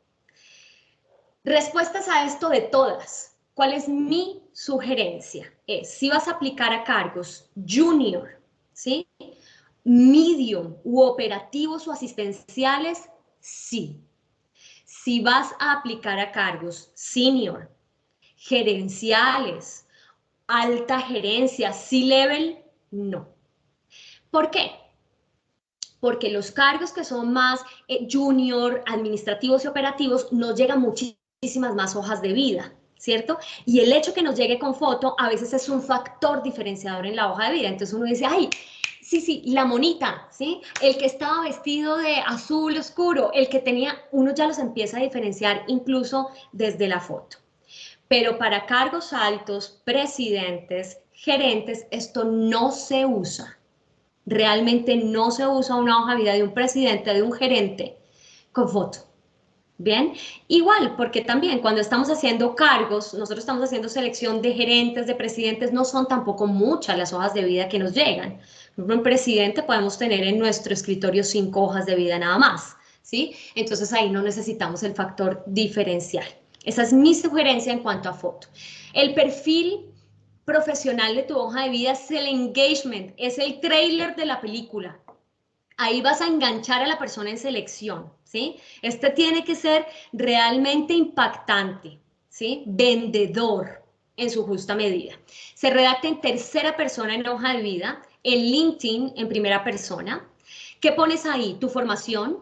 Respuestas a esto de todas. ¿Cuál es mi sugerencia? Es, si vas a aplicar a cargos junior, ¿sí? Medium u operativos o asistenciales, sí. Si vas a aplicar a cargos senior, gerenciales, alta gerencia, C-level, no. ¿Por qué? Porque los cargos que son más junior, administrativos y operativos, nos llegan muchísimas más hojas de vida, ¿cierto? Y el hecho que nos llegue con foto a veces es un factor diferenciador en la hoja de vida. Entonces uno dice, ay, sí, la monita, ¿sí? El que estaba vestido de azul oscuro, el que tenía, uno ya los empieza a diferenciar incluso desde la foto. Pero para cargos altos, presidentes, gerentes, esto no se usa. Realmente no se usa una hoja de vida de un presidente, de un gerente, con foto. Bien, igual, porque también cuando estamos haciendo cargos, nosotros estamos haciendo selección de gerentes, de presidentes, no son tampoco muchas las hojas de vida que nos llegan. Por ejemplo, un presidente podemos tener en nuestro escritorio 5 hojas de vida nada más, ¿sí? Entonces ahí no necesitamos el factor diferencial. Esa es mi sugerencia en cuanto a foto. El perfil profesional de tu hoja de vida es el engagement, es el trailer de la película. Ahí vas a enganchar a la persona en selección, ¿sí? Este tiene que ser realmente impactante, ¿sí? Vendedor en su justa medida. Se redacta en tercera persona en la hoja de vida, en LinkedIn en primera persona. ¿Qué pones ahí? Tu formación,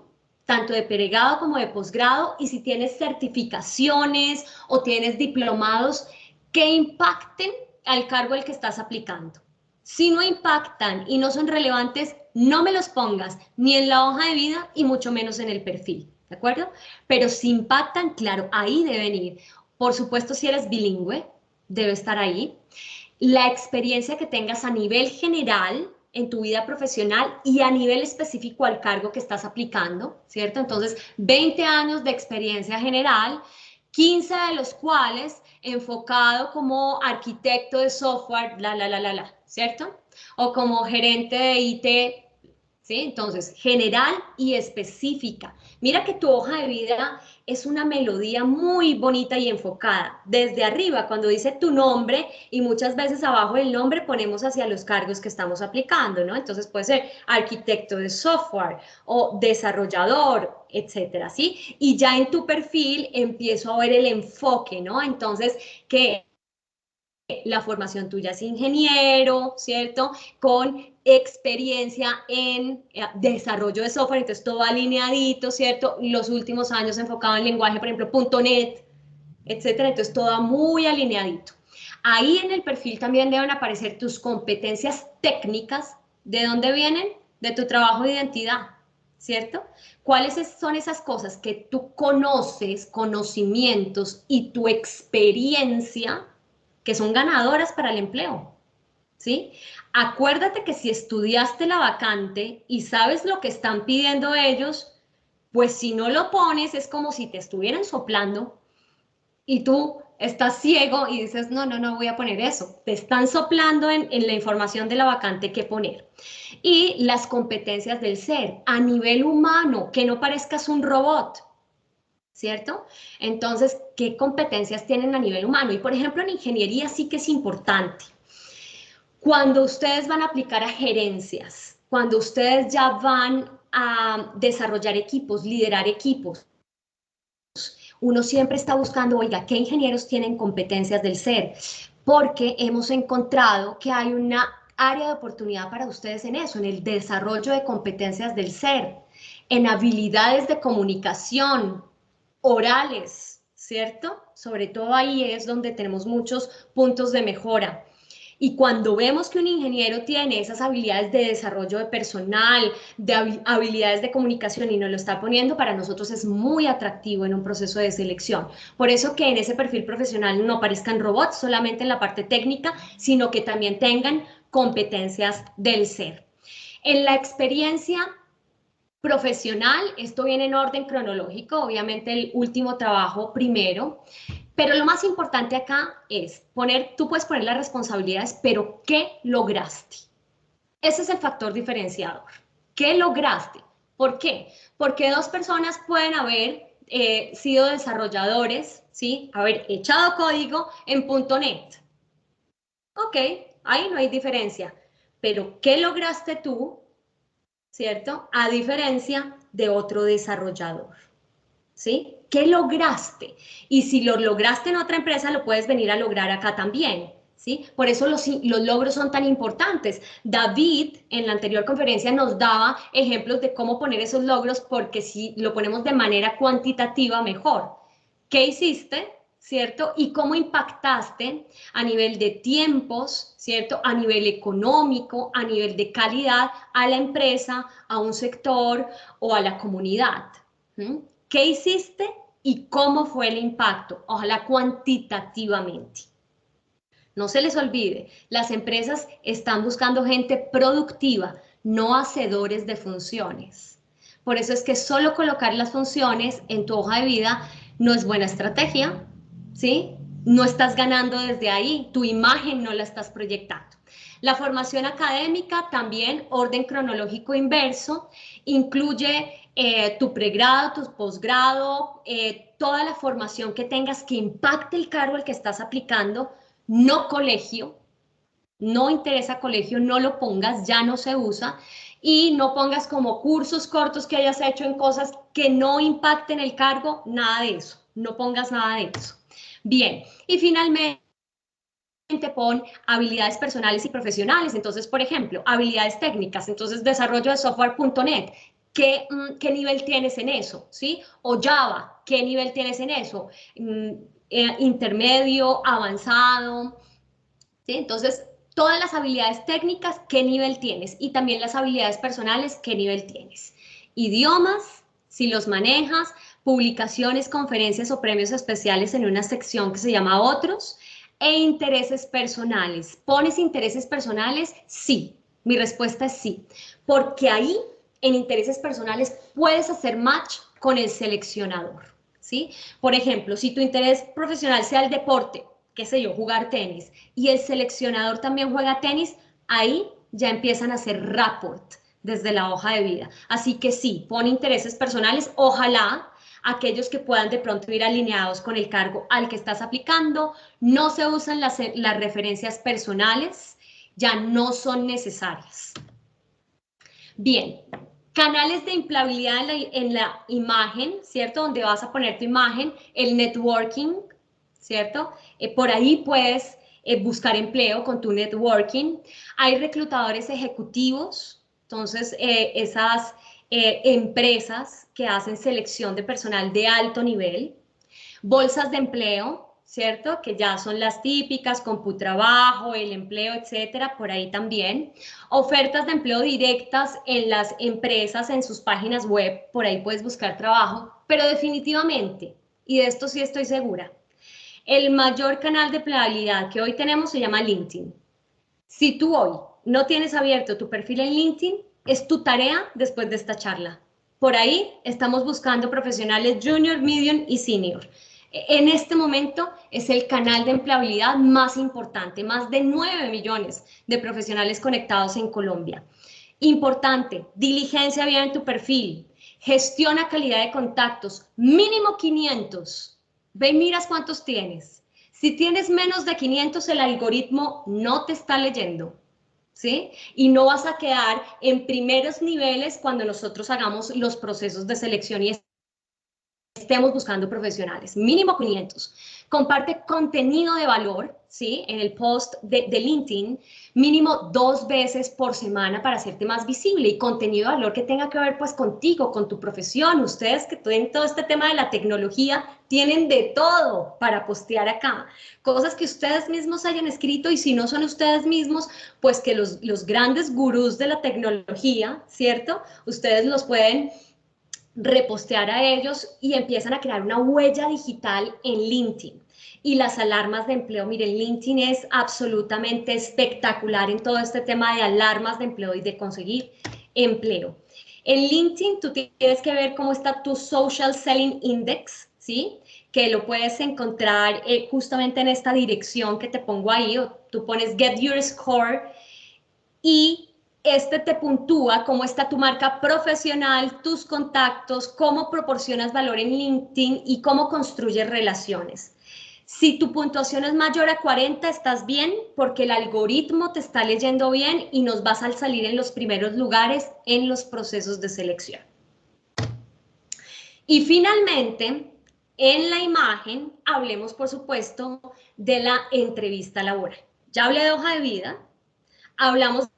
tanto de pregrado como de posgrado, y si tienes certificaciones o tienes diplomados que impacten al cargo al que estás aplicando. Si no impactan y no son relevantes, no me los pongas ni en la hoja de vida y mucho menos en el perfil, ¿de acuerdo? Pero si impactan, claro, ahí deben ir. Por supuesto, si eres bilingüe, debe estar ahí. La experiencia que tengas a nivel general en tu vida profesional y a nivel específico al cargo que estás aplicando, ¿cierto? Entonces, 20 años de experiencia general, 15 de los cuales enfocado como arquitecto de software, ¿cierto? O como gerente de IT, ¿sí? Entonces, general y específica. Mira que tu hoja de vida es una melodía muy bonita y enfocada. Desde arriba, cuando dice tu nombre, y muchas veces abajo del nombre ponemos hacia los cargos que estamos aplicando, ¿no? Entonces puede ser arquitecto de software o desarrollador, etcétera, ¿sí? Y ya en tu perfil empiezo a ver el enfoque, ¿no? Entonces, que la formación tuya es ingeniero, ¿cierto? Con experiencia en desarrollo de software, entonces todo alineadito, ¿cierto? Los últimos años enfocado en lenguaje, por ejemplo, .NET, etcétera, entonces todo muy alineadito. Ahí en el perfil también deben aparecer tus competencias técnicas. ¿De dónde vienen? De tu trabajo de identidad, ¿cierto? ¿Cuáles son esas cosas que tú conoces, conocimientos y tu experiencia que son ganadoras para el empleo? ¿Sí? Acuérdate que si estudiaste la vacante y sabes lo que están pidiendo ellos, pues si no lo pones es como si te estuvieran soplando y tú estás ciego y dices, no voy a poner eso. Te están soplando en la información de la vacante que poner. Y las competencias del ser a nivel humano, que no parezcas un robot, ¿cierto? Entonces, ¿qué competencias tienen a nivel humano? Y por ejemplo, en ingeniería sí que es importante. Cuando ustedes van a aplicar a gerencias, cuando ustedes ya van a desarrollar equipos, liderar equipos, uno siempre está buscando, oiga, ¿qué ingenieros tienen competencias del ser? Porque hemos encontrado que hay una área de oportunidad para ustedes en eso, en el desarrollo de competencias del ser, en habilidades de comunicación orales, ¿cierto? Sobre todo ahí es donde tenemos muchos puntos de mejora. Y cuando vemos que un ingeniero tiene esas habilidades de desarrollo de personal, de habilidades de comunicación y nos lo está poniendo, para nosotros es muy atractivo en un proceso de selección. Por eso que en ese perfil profesional no parezcan robots solamente en la parte técnica, sino que también tengan competencias del ser. En la experiencia profesional, esto viene en orden cronológico, obviamente el último trabajo primero, pero lo más importante acá es tú puedes poner las responsabilidades, pero ¿qué lograste? Ese es el factor diferenciador. ¿Qué lograste? ¿Por qué? Porque dos personas pueden haber sido desarrolladores, ¿sí? Haber echado código en .NET. Ok, ahí no hay diferencia. Pero ¿qué lograste tú, cierto? A diferencia de otro desarrollador, ¿sí? ¿Qué lograste? Y si lo lograste en otra empresa, lo puedes venir a lograr acá también, ¿sí? Por eso los logros son tan importantes. David, en la anterior conferencia, nos daba ejemplos de cómo poner esos logros, porque si lo ponemos de manera cuantitativa, mejor. ¿Qué hiciste? ¿Cierto? Y cómo impactaste a nivel de tiempos, ¿cierto? A nivel económico, a nivel de calidad, a la empresa, a un sector o a la comunidad. ¿Mm? ¿Qué hiciste y cómo fue el impacto? Ojalá cuantitativamente. No se les olvide, las empresas están buscando gente productiva, no hacedores de funciones. Por eso es que solo colocar las funciones en tu hoja de vida no es buena estrategia, ¿sí? No estás ganando desde ahí, tu imagen no la estás proyectando. La formación académica también, orden cronológico inverso, incluye tu pregrado, tu posgrado, toda la formación que tengas que impacte el cargo al que estás aplicando, no colegio, no interesa colegio, no lo pongas, ya no se usa, y no pongas como cursos cortos que hayas hecho en cosas que no impacten el cargo, nada de eso, no pongas nada de eso. Bien, y finalmente pon habilidades personales y profesionales. Entonces, por ejemplo, habilidades técnicas, entonces desarrollo de software.net, ¿qué nivel tienes en eso? ¿Sí? O Java, ¿qué nivel tienes en eso? Intermedio, avanzado, ¿sí? Entonces, todas las habilidades técnicas, ¿qué nivel tienes? Y también las habilidades personales, ¿qué nivel tienes? Idiomas, si los manejas, publicaciones, conferencias o premios especiales en una sección que se llama Otros, e intereses personales. ¿Pones intereses personales? Sí. Mi respuesta es sí. Porque ahí, en intereses personales, puedes hacer match con el seleccionador, ¿sí? Por ejemplo, si tu interés profesional sea el deporte, qué sé yo, jugar tenis, y el seleccionador también juega tenis, ahí ya empiezan a hacer rapport desde la hoja de vida. Así que sí, pon intereses personales, ojalá aquellos que puedan de pronto ir alineados con el cargo al que estás aplicando. No se usan las referencias personales, ya no son necesarias. Bien, canales de empleabilidad en la imagen, ¿cierto? Donde vas a poner tu imagen, el networking, ¿cierto? Por ahí puedes buscar empleo con tu networking. Hay reclutadores ejecutivos, entonces esas empresas que hacen selección de personal de alto nivel. Bolsas de empleo, ¿cierto? Que ya son las típicas, CompuTrabajo, El Empleo, etcétera, por ahí también. Ofertas de empleo directas en las empresas, en sus páginas web, por ahí puedes buscar trabajo, pero definitivamente, y de esto sí estoy segura, el mayor canal de empleabilidad que hoy tenemos se llama LinkedIn. Si tú hoy no tienes abierto tu perfil en LinkedIn, es tu tarea después de esta charla. Por ahí estamos buscando profesionales junior, medium y senior. En este momento es el canal de empleabilidad más importante, más de 9 millones de profesionales conectados en Colombia. Importante, diligencia bien en tu perfil, gestiona calidad de contactos, mínimo 500. Ve y miras cuántos tienes. Si tienes menos de 500, el algoritmo no te está leyendo, ¿sí? Y no vas a quedar en primeros niveles cuando nosotros hagamos los procesos de selección y estemos buscando profesionales, mínimo 500. Comparte contenido de valor, ¿sí? En el post de LinkedIn, mínimo 2 veces por semana para hacerte más visible, y contenido de valor que tenga que ver pues contigo, con tu profesión. Ustedes que tienen todo este tema de la tecnología, tienen de todo para postear acá. Cosas que ustedes mismos hayan escrito, y si no son ustedes mismos, pues que los grandes gurús de la tecnología, ¿cierto? Ustedes los pueden repostear a ellos y empiezan a crear una huella digital en LinkedIn. y las alarmas de empleo. Miren, LinkedIn es absolutamente espectacular en todo este tema de alarmas de empleo y de conseguir empleo. En LinkedIn tú tienes que ver cómo está tu Social Selling Index, ¿sí? Que lo puedes encontrar justamente en esta dirección que te pongo ahí, o tú pones Get Your Score y este te puntúa cómo está tu marca profesional, tus contactos, cómo proporcionas valor en LinkedIn y cómo construyes relaciones. Si tu puntuación es mayor a 40, estás bien porque el algoritmo te está leyendo bien y nos vas a salir en los primeros lugares en los procesos de selección. Y finalmente, en la imagen, hablemos, por supuesto, de la entrevista laboral. Ya hablé de hoja de vida, hablamos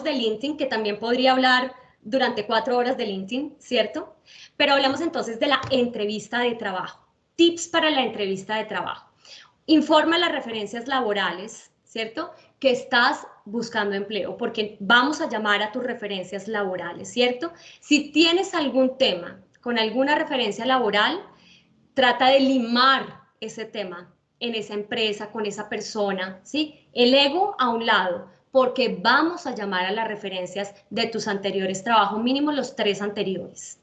de LinkedIn, que también podría hablar durante 4 horas de LinkedIn, ¿cierto? Pero hablamos entonces de la entrevista de trabajo. Tips para la entrevista de trabajo. Informa las referencias laborales, ¿cierto? Que estás buscando empleo, porque vamos a llamar a tus referencias laborales, ¿cierto? Si tienes algún tema con alguna referencia laboral, trata de limar ese tema en esa empresa, con esa persona, ¿sí? El ego a un lado, porque vamos a llamar a las referencias de tus anteriores trabajos, mínimo los 3 anteriores.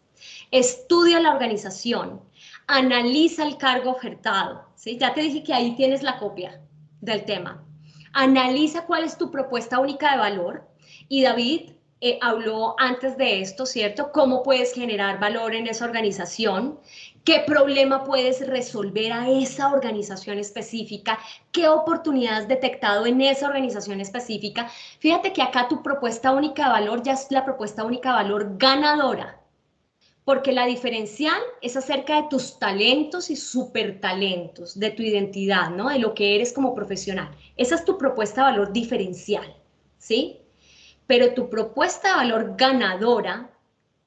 Estudia la organización, analiza el cargo ofertado, ¿sí? Ya te dije que ahí tienes la copia del tema. Analiza cuál es tu propuesta única de valor y David habló antes de esto, ¿cierto? ¿Cómo puedes generar valor en esa organización? ¿Qué problema puedes resolver a esa organización específica? ¿Qué oportunidad has detectado en esa organización específica? Fíjate que acá tu propuesta única de valor ya es la propuesta única de valor ganadora, porque la diferencial es acerca de tus talentos y supertalentos, de tu identidad, ¿no? De lo que eres como profesional. Esa es tu propuesta de valor diferencial, ¿sí? Pero tu propuesta de valor ganadora,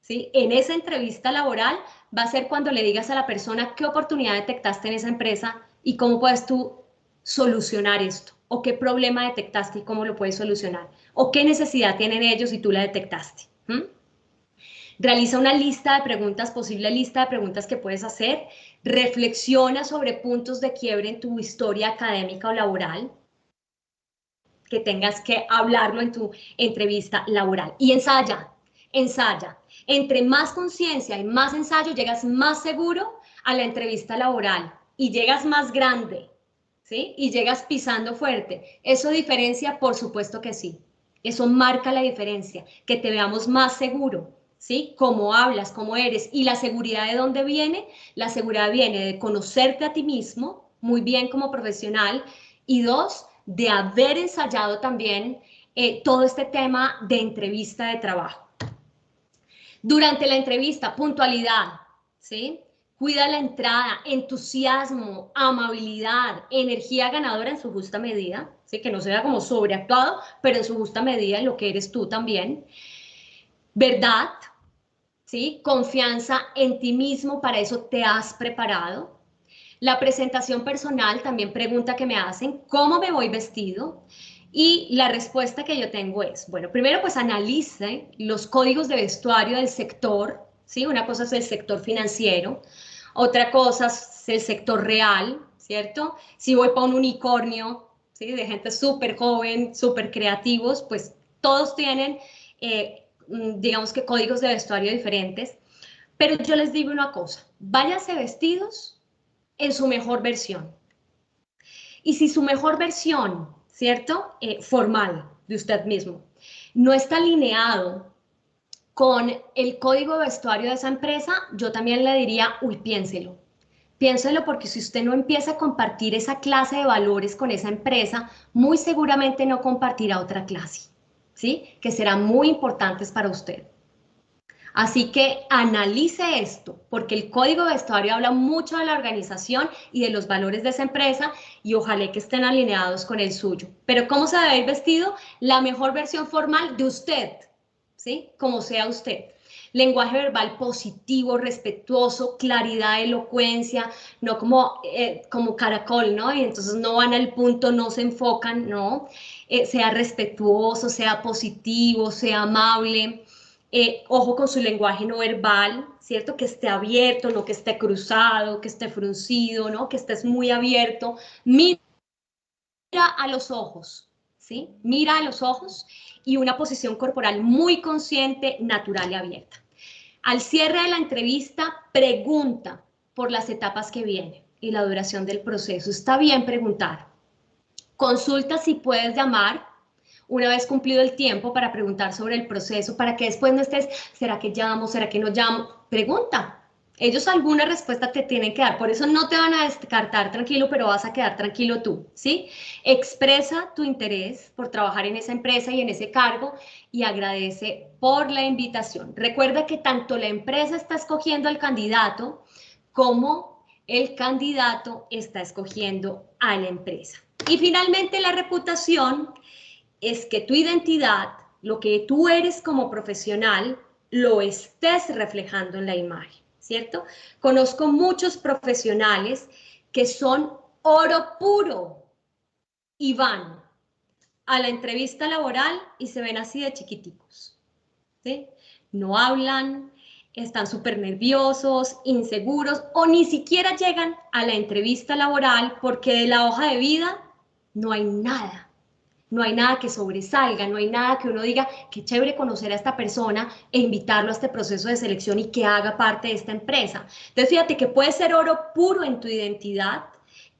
¿sí? En esa entrevista laboral va a ser cuando le digas a la persona qué oportunidad detectaste en esa empresa y cómo puedes tú solucionar esto, o qué problema detectaste y cómo lo puedes solucionar, o qué necesidad tienen ellos y tú la detectaste. Realiza una lista de preguntas, posible lista de preguntas que puedes hacer. Reflexiona sobre puntos de quiebre en tu historia académica o laboral, que tengas que hablarlo en tu entrevista laboral. Y ensaya, ensaya. Entre más conciencia y más ensayo, llegas más seguro a la entrevista laboral y llegas más grande, ¿sí? Y llegas pisando fuerte. ¿Eso diferencia? Por supuesto que sí. Eso marca la diferencia, que te veamos más seguro, ¿sí? Cómo hablas, cómo eres. ¿Y la seguridad de dónde viene? La seguridad viene de conocerte a ti mismo muy bien como profesional y 2, de haber ensayado también todo este tema de entrevista de trabajo. Durante la entrevista, puntualidad, ¿sí? Cuida la entrada, entusiasmo, amabilidad, energía ganadora en su justa medida, ¿sí? Que no sea como sobreactuado, pero en su justa medida en lo que eres tú también. Verdad, ¿sí? Confianza en ti mismo, para eso te has preparado. La presentación personal, también pregunta que me hacen, ¿cómo me voy vestido? Y la respuesta que yo tengo es, bueno, primero pues analice los códigos de vestuario del sector, ¿sí? Una cosa es el sector financiero, otra cosa es el sector real, ¿cierto? Si voy para un unicornio, ¿sí? De gente súper joven, súper creativos, pues todos tienen, digamos que códigos de vestuario diferentes, pero yo les digo una cosa, váyanse vestidos en su mejor versión. Y si su mejor versión, ¿cierto? Formal de usted mismo, no está alineado con el código de vestuario de esa empresa, yo también le diría, uy, piénselo. Piénselo, porque si usted no empieza a compartir esa clase de valores con esa empresa, muy seguramente no compartirá otra clase, ¿sí? Que serán muy importantes para usted. Así que analice esto, porque el código de vestuario habla mucho de la organización y de los valores de esa empresa y ojalá que estén alineados con el suyo. Pero ¿cómo se debe ir vestido? La mejor versión formal de usted, ¿sí? Como sea usted. Lenguaje verbal positivo, respetuoso, claridad, elocuencia, no como caracol, ¿no? Y entonces no van al punto, no se enfocan, no. Sea respetuoso, sea positivo, sea amable. Ojo con su lenguaje no verbal, ¿cierto? Que esté abierto, no que esté cruzado, que esté fruncido, ¿no? Que estés muy abierto. Mira a los ojos, ¿sí? Mira a los ojos y una posición corporal muy consciente, natural y abierta. Al cierre de la entrevista, pregunta por las etapas que vienen y la duración del proceso. Está bien preguntar. Consulta si puedes llamar una vez cumplido el tiempo para preguntar sobre el proceso, para que después no estés, ¿será que llamo? ¿Será que no llamo? Pregunta. Ellos alguna respuesta te tienen que dar, por eso no te van a descartar tranquilo, pero vas a quedar tranquilo tú, ¿sí? Expresa tu interés por trabajar en esa empresa y en ese cargo y agradece por la invitación. Recuerda que tanto la empresa está escogiendo al candidato como el candidato está escogiendo a la empresa. Y finalmente la reputación es que tu identidad, lo que tú eres como profesional, lo estés reflejando en la imagen, ¿cierto? Conozco muchos profesionales que son oro puro y van a la entrevista laboral y se ven así de chiquiticos, ¿sí? No hablan, están súper nerviosos, inseguros o ni siquiera llegan a la entrevista laboral porque de la hoja de vida no hay nada. No hay nada que sobresalga, no hay nada que uno diga, qué chévere conocer a esta persona e invitarlo a este proceso de selección y que haga parte de esta empresa. Entonces, fíjate que puede ser oro puro en tu identidad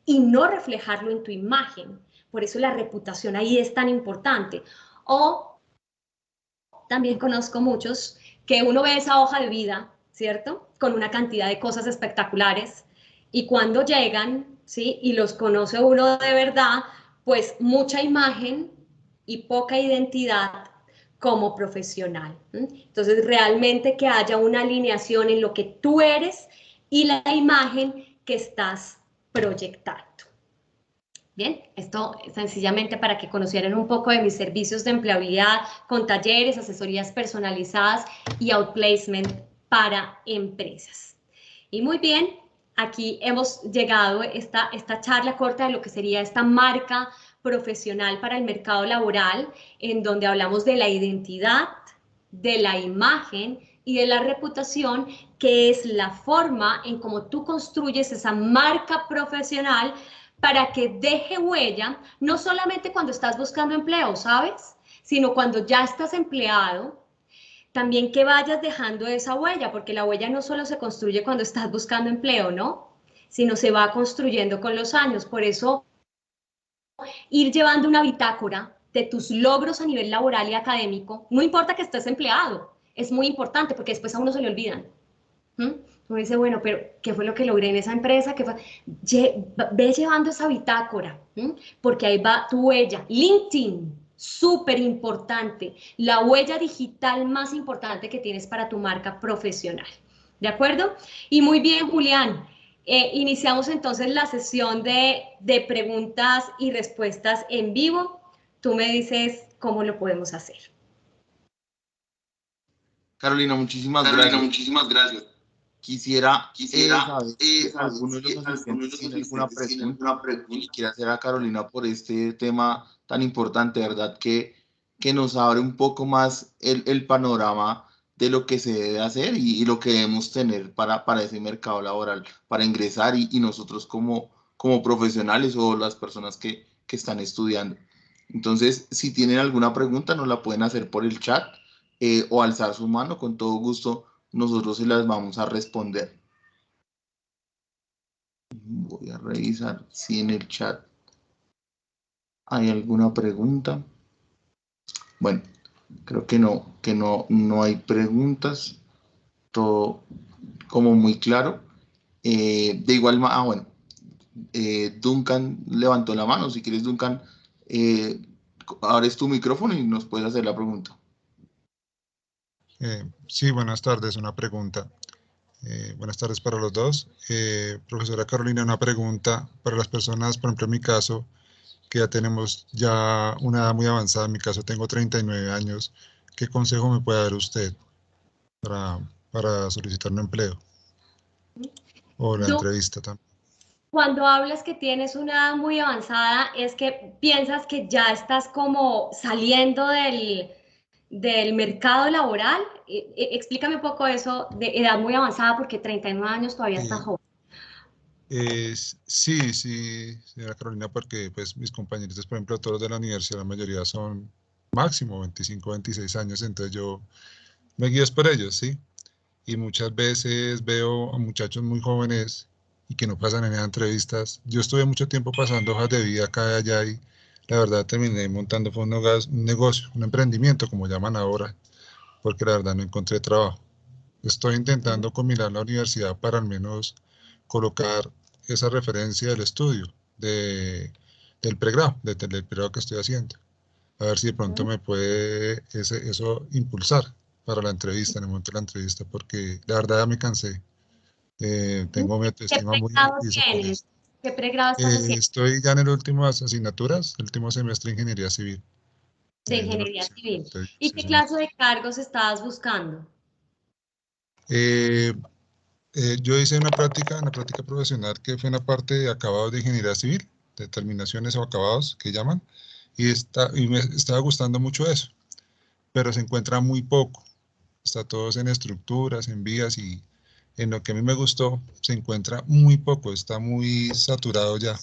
y no reflejarlo en tu imagen. Por eso la reputación ahí es tan importante. O también conozco muchos que uno ve esa hoja de vida, ¿cierto? Con una cantidad de cosas espectaculares y cuando llegan, ¿sí? Y los conoce uno de verdad, pues mucha imagen y poca identidad como profesional. Entonces, realmente que haya una alineación en lo que tú eres y la imagen que estás proyectando. Bien, esto sencillamente para que conocieran un poco de mis servicios de empleabilidad con talleres, asesorías personalizadas y outplacement para empresas. Y muy bien, aquí hemos llegado a esta charla corta de lo que sería esta marca profesional para el mercado laboral, en donde hablamos de la identidad, de la imagen y de la reputación, que es la forma en cómo tú construyes esa marca profesional para que deje huella, no solamente cuando estás buscando empleo, ¿sabes? Sino cuando ya estás empleado, también que vayas dejando esa huella, porque la huella no solo se construye cuando estás buscando empleo, ¿no? Sino se va construyendo con los años. Por eso, ir llevando una bitácora de tus logros a nivel laboral y académico, no importa que estés empleado, es muy importante porque después a uno se le olvidan. Uno dice, bueno, pero ¿qué fue lo que logré en esa empresa? ¿Qué fue? Ve llevando esa bitácora, porque ahí va tu huella. LinkedIn, súper importante, la huella digital más importante que tienes para tu marca profesional. ¿De acuerdo? Y muy bien, Julián. Iniciamos entonces la sesión de preguntas y respuestas en vivo. Tú me dices cómo lo podemos hacer. Carolina, muchísimas gracias. Quisiera saber si alguno de los asistentes tiene alguna pregunta que quiera hacer a Carolina por este tema tan importante, ¿verdad? Que nos abre un poco más el panorama de lo que se debe hacer y lo que debemos tener para ese mercado laboral, para ingresar y nosotros como profesionales o las personas que están estudiando. Entonces, si tienen alguna pregunta, nos la pueden hacer por el chat o alzar su mano, con todo gusto nosotros se las vamos a responder. Voy a revisar si en el chat hay alguna pregunta. Bueno, creo que no hay preguntas. Todo como muy claro. De igual manera, bueno, Duncan levantó la mano. Si quieres, Duncan, abres tu micrófono y nos puedes hacer la pregunta. Sí, buenas tardes. Una pregunta. Buenas tardes para los dos. Profesora Carolina, una pregunta para las personas, por ejemplo, en mi caso, que ya tenemos ya una edad muy avanzada. En mi caso tengo 39 años. ¿Qué consejo me puede dar usted para solicitar un empleo? O la entrevista también. Cuando hablas que tienes una edad muy avanzada, ¿es que piensas que ya estás como saliendo del mercado laboral? explícame un poco eso de edad muy avanzada, porque 39 años todavía está joven. Sí, señora Carolina, porque pues mis compañeritos, por ejemplo, todos de la universidad, la mayoría son máximo 25, 26 años, entonces yo me guío por ellos, ¿sí? Y muchas veces veo a muchachos muy jóvenes y que no pasan en esas entrevistas. Yo estuve mucho tiempo pasando hojas de vida acá y allá y la verdad terminé montando fue un negocio, un emprendimiento, como llaman ahora, porque la verdad no encontré trabajo. Estoy intentando combinar la universidad para al menos colocar esa referencia del estudio, del pregrado, del pregrado que estoy haciendo. A ver si de pronto me puede eso impulsar para la entrevista, en el momento de la entrevista, porque la verdad ya me cansé. Tengo mi ¿Qué autoestima muy pregrado piso con tienes? esto. ¿Qué pregrado estás haciendo? Estoy ya en el último asignaturas, el último semestre de Ingeniería Civil. De De la ingeniería Universidad civil. ¿Y Sí, qué señor. clase de cargos estabas buscando? Eh, yo hice una práctica profesional que fue en la parte de acabados de ingeniería civil, de terminaciones o acabados que llaman, y me estaba gustando mucho eso, pero se encuentra muy poco. Está todo en estructuras, en vías y en lo que a mí me gustó se encuentra muy poco, está muy saturado ya.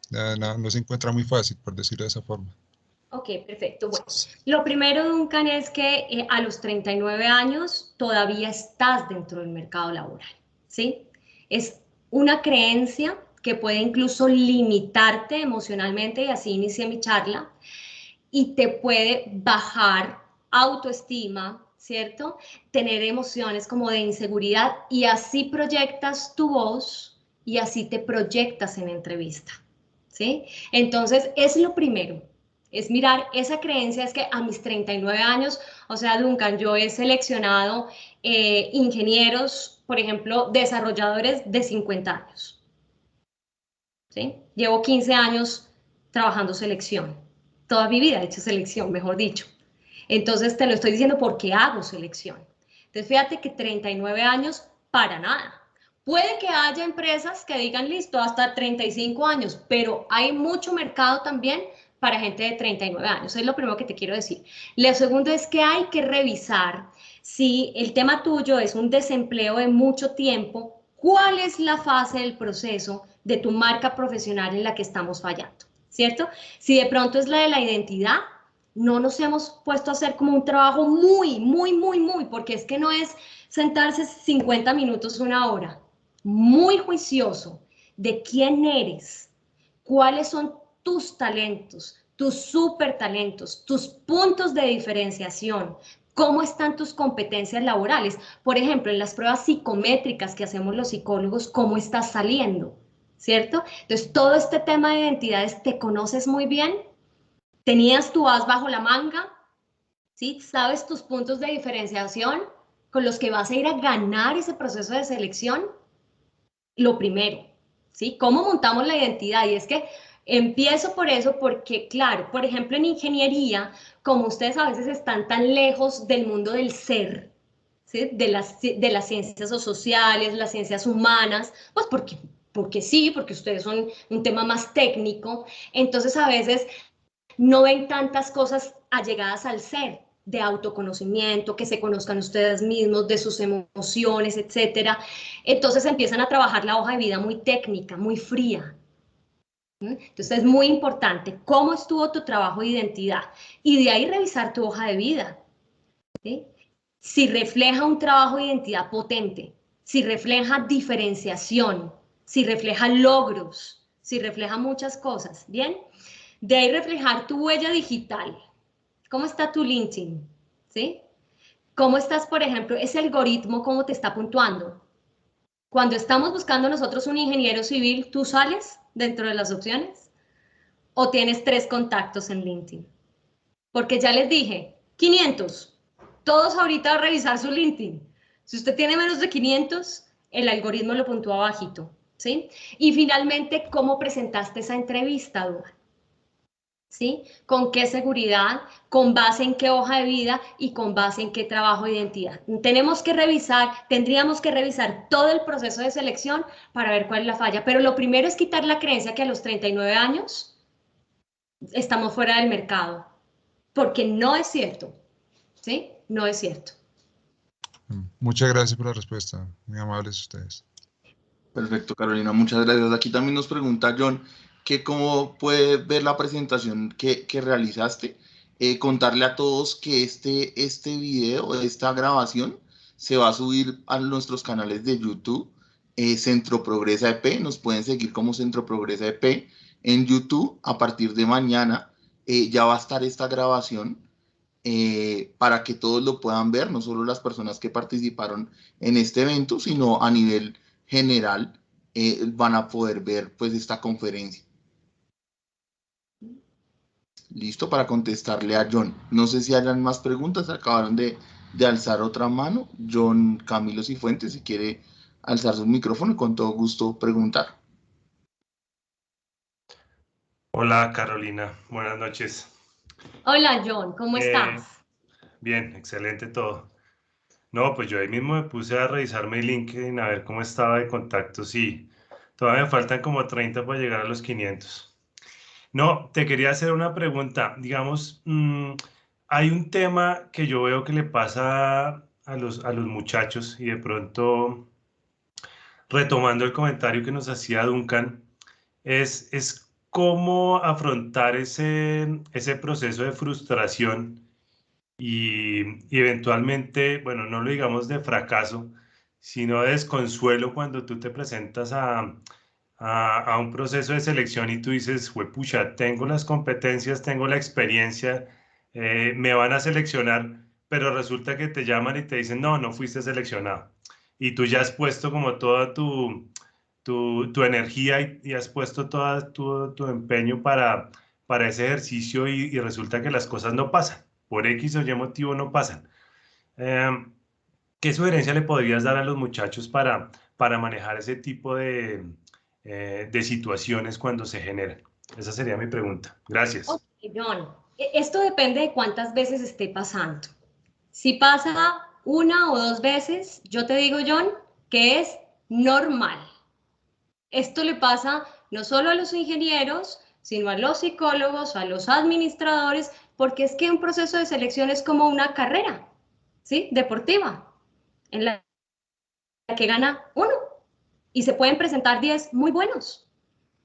Ya no se encuentra muy fácil, por decirlo de esa forma. Ok, perfecto. Bueno, lo primero, Duncan, es que a los 39 años todavía estás dentro del mercado laboral, ¿sí? Es una creencia que puede incluso limitarte emocionalmente, y así inicié mi charla, y te puede bajar autoestima, ¿cierto? Tener emociones como de inseguridad y así proyectas tu voz y así te proyectas en entrevista, ¿sí? Entonces, es lo primero, es mirar esa creencia, es que a mis 39 años, o sea, Duncan, yo he seleccionado ingenieros, por ejemplo, desarrolladores de 50 años, ¿sí? Llevo 15 años trabajando selección, toda mi vida he hecho selección, mejor dicho. Entonces te lo estoy diciendo porque hago selección. Entonces fíjate que 39 años para nada. Puede que haya empresas que digan listo hasta 35 años, pero hay mucho mercado también para gente de 39 años. Es lo primero que te quiero decir. Lo segundo es que hay que revisar si el tema tuyo es un desempleo de mucho tiempo, cuál es la fase del proceso de tu marca profesional en la que estamos fallando, ¿cierto? Si de pronto es la de la identidad, no nos hemos puesto a hacer como un trabajo muy, porque es que no es sentarse 50 minutos, una hora, muy juicioso de quién eres, cuáles son tus talentos, tus super talentos, tus puntos de diferenciación, cómo están tus competencias laborales. Por ejemplo, en las pruebas psicométricas que hacemos los psicólogos, ¿cómo estás saliendo? ¿Cierto? Entonces, todo este tema de identidades, ¿te conoces muy bien? ¿Tenías tu as bajo la manga? ¿Sí? ¿Sabes tus puntos de diferenciación con los que vas a ir a ganar ese proceso de selección? Lo primero, ¿sí? ¿Cómo montamos la identidad? Y es que empiezo por eso porque, claro, por ejemplo, en ingeniería, como ustedes a veces están tan lejos del mundo del ser, ¿sí? De las ciencias sociales, las ciencias humanas, pues porque sí, porque ustedes son un tema más técnico, entonces a veces no ven tantas cosas allegadas al ser, de autoconocimiento, que se conozcan ustedes mismos, de sus emociones, etcétera. Entonces empiezan a trabajar la hoja de vida muy técnica, muy fría. Entonces es muy importante cómo estuvo tu trabajo de identidad y de ahí revisar tu hoja de vida, ¿sí? Si refleja un trabajo de identidad potente, si refleja diferenciación, si refleja logros, si refleja muchas cosas, ¿bien? De ahí reflejar tu huella digital. ¿Cómo está tu LinkedIn? ¿Sí? ¿Cómo estás, por ejemplo, ese algoritmo, cómo te está puntuando? Cuando estamos buscando nosotros un ingeniero civil, ¿tú sales dentro de las opciones? ¿O tienes 3 contactos en LinkedIn? Porque ya les dije, 500. Todos ahorita a revisar su LinkedIn. Si usted tiene menos de 500, el algoritmo lo puntúa bajito, ¿sí? Y finalmente, ¿cómo presentaste esa entrevista, Dora? ¿Sí? ¿Con qué seguridad? ¿Con base en qué hoja de vida? Y con base en qué trabajo de identidad. Tendríamos que revisar todo el proceso de selección para ver cuál es la falla. Pero lo primero es quitar la creencia que a los 39 años estamos fuera del mercado. Porque no es cierto. ¿Sí? No es cierto. Muchas gracias por la respuesta, muy amables ustedes. Perfecto, Carolina, muchas gracias. Aquí también nos pregunta John que cómo puede ver la presentación que realizaste. Contarle a todos que este video, esta grabación, se va a subir a nuestros canales de YouTube, Centro Progresa EP. Nos pueden seguir como Centro Progresa EP en YouTube. A partir de mañana ya va a estar esta grabación para que todos lo puedan ver, no solo las personas que participaron en este evento, sino a nivel general van a poder ver pues esta conferencia. Listo para contestarle a John. No sé si hayan más preguntas, acabaron de alzar otra mano. John Camilo Cifuentes, si quiere alzar su micrófono y con todo gusto preguntar. Hola Carolina, buenas noches. Hola John, ¿cómo estás? Bien, excelente todo. No, pues yo ahí mismo me puse a revisar mi LinkedIn a ver cómo estaba de contactos y todavía me faltan como 30 para llegar a los 500. No, te quería hacer una pregunta. Digamos, hay un tema que yo veo que le pasa a los muchachos y de pronto, retomando el comentario que nos hacía Duncan, es cómo afrontar ese proceso de frustración y eventualmente, bueno, no lo digamos de fracaso, sino de desconsuelo cuando tú te presentas a un proceso de selección y tú dices, pucha, tengo las competencias, tengo la experiencia, me van a seleccionar, pero resulta que te llaman y te dicen, no, no fuiste seleccionado. Y tú ya has puesto como toda tu energía y has puesto todo tu empeño para ese ejercicio y resulta que las cosas no pasan. Por X o Y motivo no pasan. ¿Qué sugerencia le podrías dar a los muchachos para manejar ese tipo de situaciones cuando se generan? Esa sería mi pregunta. Gracias. Ok, John, esto depende de cuántas veces esté pasando. Si pasa una o dos veces, yo te digo, John, que es normal. Esto le pasa no solo a los ingenieros, sino a los psicólogos, a los administradores, porque es que un proceso de selección es como una carrera, ¿sí? Deportiva, en la que gana uno y se pueden presentar 10 muy buenos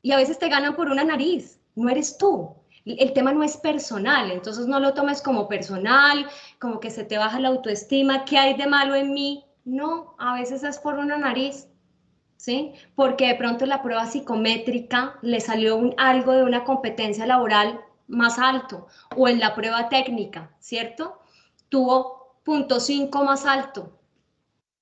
y a veces te ganan por una nariz, no eres tú. El tema no es personal, entonces no lo tomes como personal, como que se te baja la autoestima, ¿qué hay de malo en mí? No, a veces es por una nariz, ¿sí? Porque de pronto en la prueba psicométrica le salió algo de una competencia laboral más alto, o en la prueba técnica, ¿cierto? Tuvo 0.5 más alto,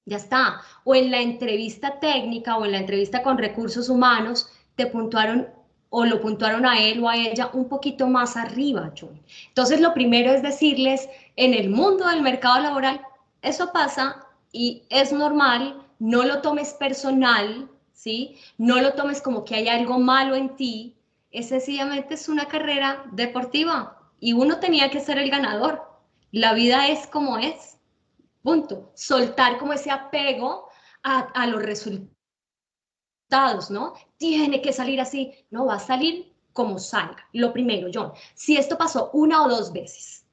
ya está. O en la entrevista técnica o en la entrevista con recursos humanos, te puntuaron o lo puntuaron a él o a ella un poquito más arriba, John. Entonces, lo primero es decirles, en el mundo del mercado laboral, eso pasa y es normal, no lo tomes personal, ¿sí? No lo tomes como que hay algo malo en ti, es sencillamente es una carrera deportiva y uno tenía que ser el ganador. La vida es como es. Punto. Soltar como ese apego a los resultados, ¿no? Tiene que salir así. No, va a salir como salga. Lo primero, John, si esto pasó una o dos veces,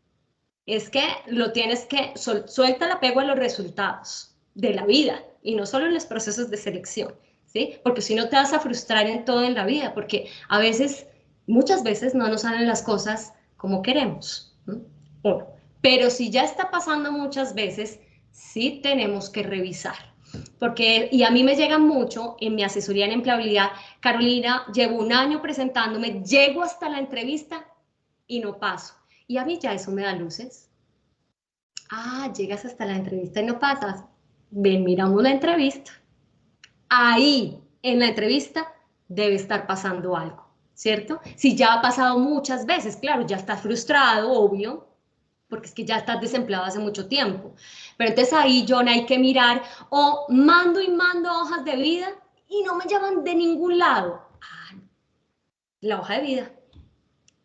es que lo tienes que, suelta el apego a los resultados de la vida y no solo en los procesos de selección, ¿sí? Porque si no te vas a frustrar en todo en la vida, porque a veces, muchas veces no nos salen las cosas como queremos, ¿no? Uno. Pero si ya está pasando muchas veces, sí tenemos que revisar. Porque, y a mí me llega mucho en mi asesoría en empleabilidad, Carolina, llevo un año presentándome, llego hasta la entrevista y no paso. Y a mí ya eso me da luces. Ah, llegas hasta la entrevista y no pasas. Ven, miramos la entrevista. Ahí, en la entrevista, debe estar pasando algo, ¿cierto? Si ya ha pasado muchas veces, claro, ya estás frustrado, obvio, porque es que ya estás desempleado hace mucho tiempo. Pero entonces ahí, John, hay que mirar, o mando y mando hojas de vida y no me llaman de ningún lado. Ah, la hoja de vida.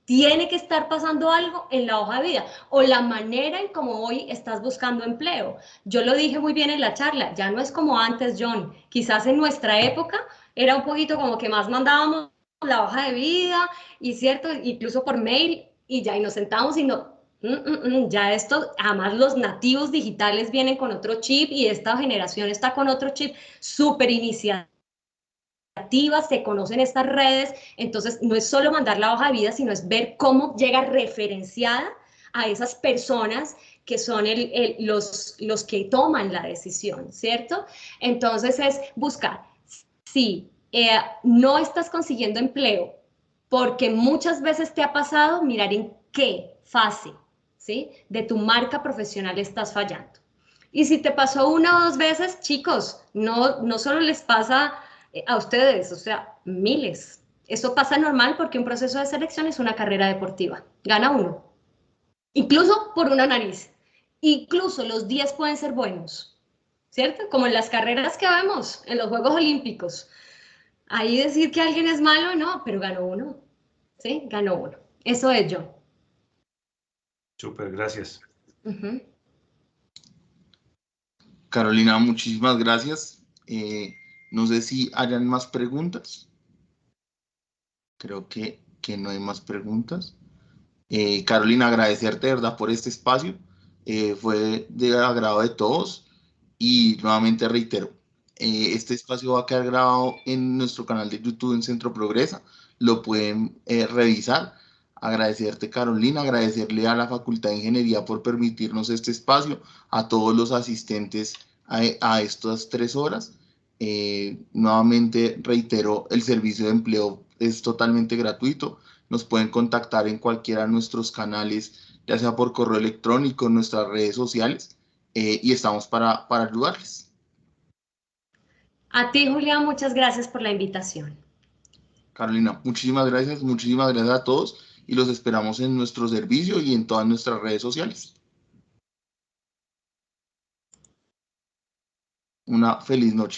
Tiene que estar pasando algo en la hoja de vida o la manera en cómo hoy estás buscando empleo. Yo lo dije muy bien en la charla, ya no es como antes, John. Quizás en nuestra época era un poquito como que más mandábamos la hoja de vida y cierto, incluso por mail y ya y nos sentábamos y no, Ya esto, además los nativos digitales vienen con otro chip y esta generación está con otro chip, súper iniciativa, se conocen estas redes, entonces no es solo mandar la hoja de vida, sino es ver cómo llega referenciada a esas personas que son los que toman la decisión, ¿cierto? Entonces es buscar, si no estás consiguiendo empleo, porque muchas veces te ha pasado, mirar en qué fase, ¿sí? De tu marca profesional estás fallando. Y si te pasó una o dos veces, chicos, no solo les pasa a ustedes, o sea, miles. Eso pasa normal porque un proceso de selección es una carrera deportiva. Gana uno. Incluso por una nariz. Incluso los 10 pueden ser buenos, ¿cierto? Como en las carreras que vemos, en los Juegos Olímpicos. Ahí decir que alguien es malo, no, pero ganó uno. ¿Sí? Ganó uno. Eso es yo. Súper, gracias. Carolina, muchísimas gracias. No sé si hayan más preguntas. Creo que no hay más preguntas. Carolina, agradecerte, de verdad, por este espacio. Fue de agrado de todos y nuevamente reitero, este espacio va a quedar grabado en nuestro canal de YouTube en Centro Progresa. Lo pueden revisar. Agradecerte, Carolina, agradecerle a la Facultad de Ingeniería por permitirnos este espacio, a todos los asistentes a estas 3 horas. Nuevamente reitero, el servicio de empleo es totalmente gratuito. Nos pueden contactar en cualquiera de nuestros canales, ya sea por correo electrónico, en nuestras redes sociales, y estamos para ayudarles. A ti, Julián, muchas gracias por la invitación. Carolina, muchísimas gracias a todos y los esperamos en nuestro servicio y en todas nuestras redes sociales. Una feliz noche.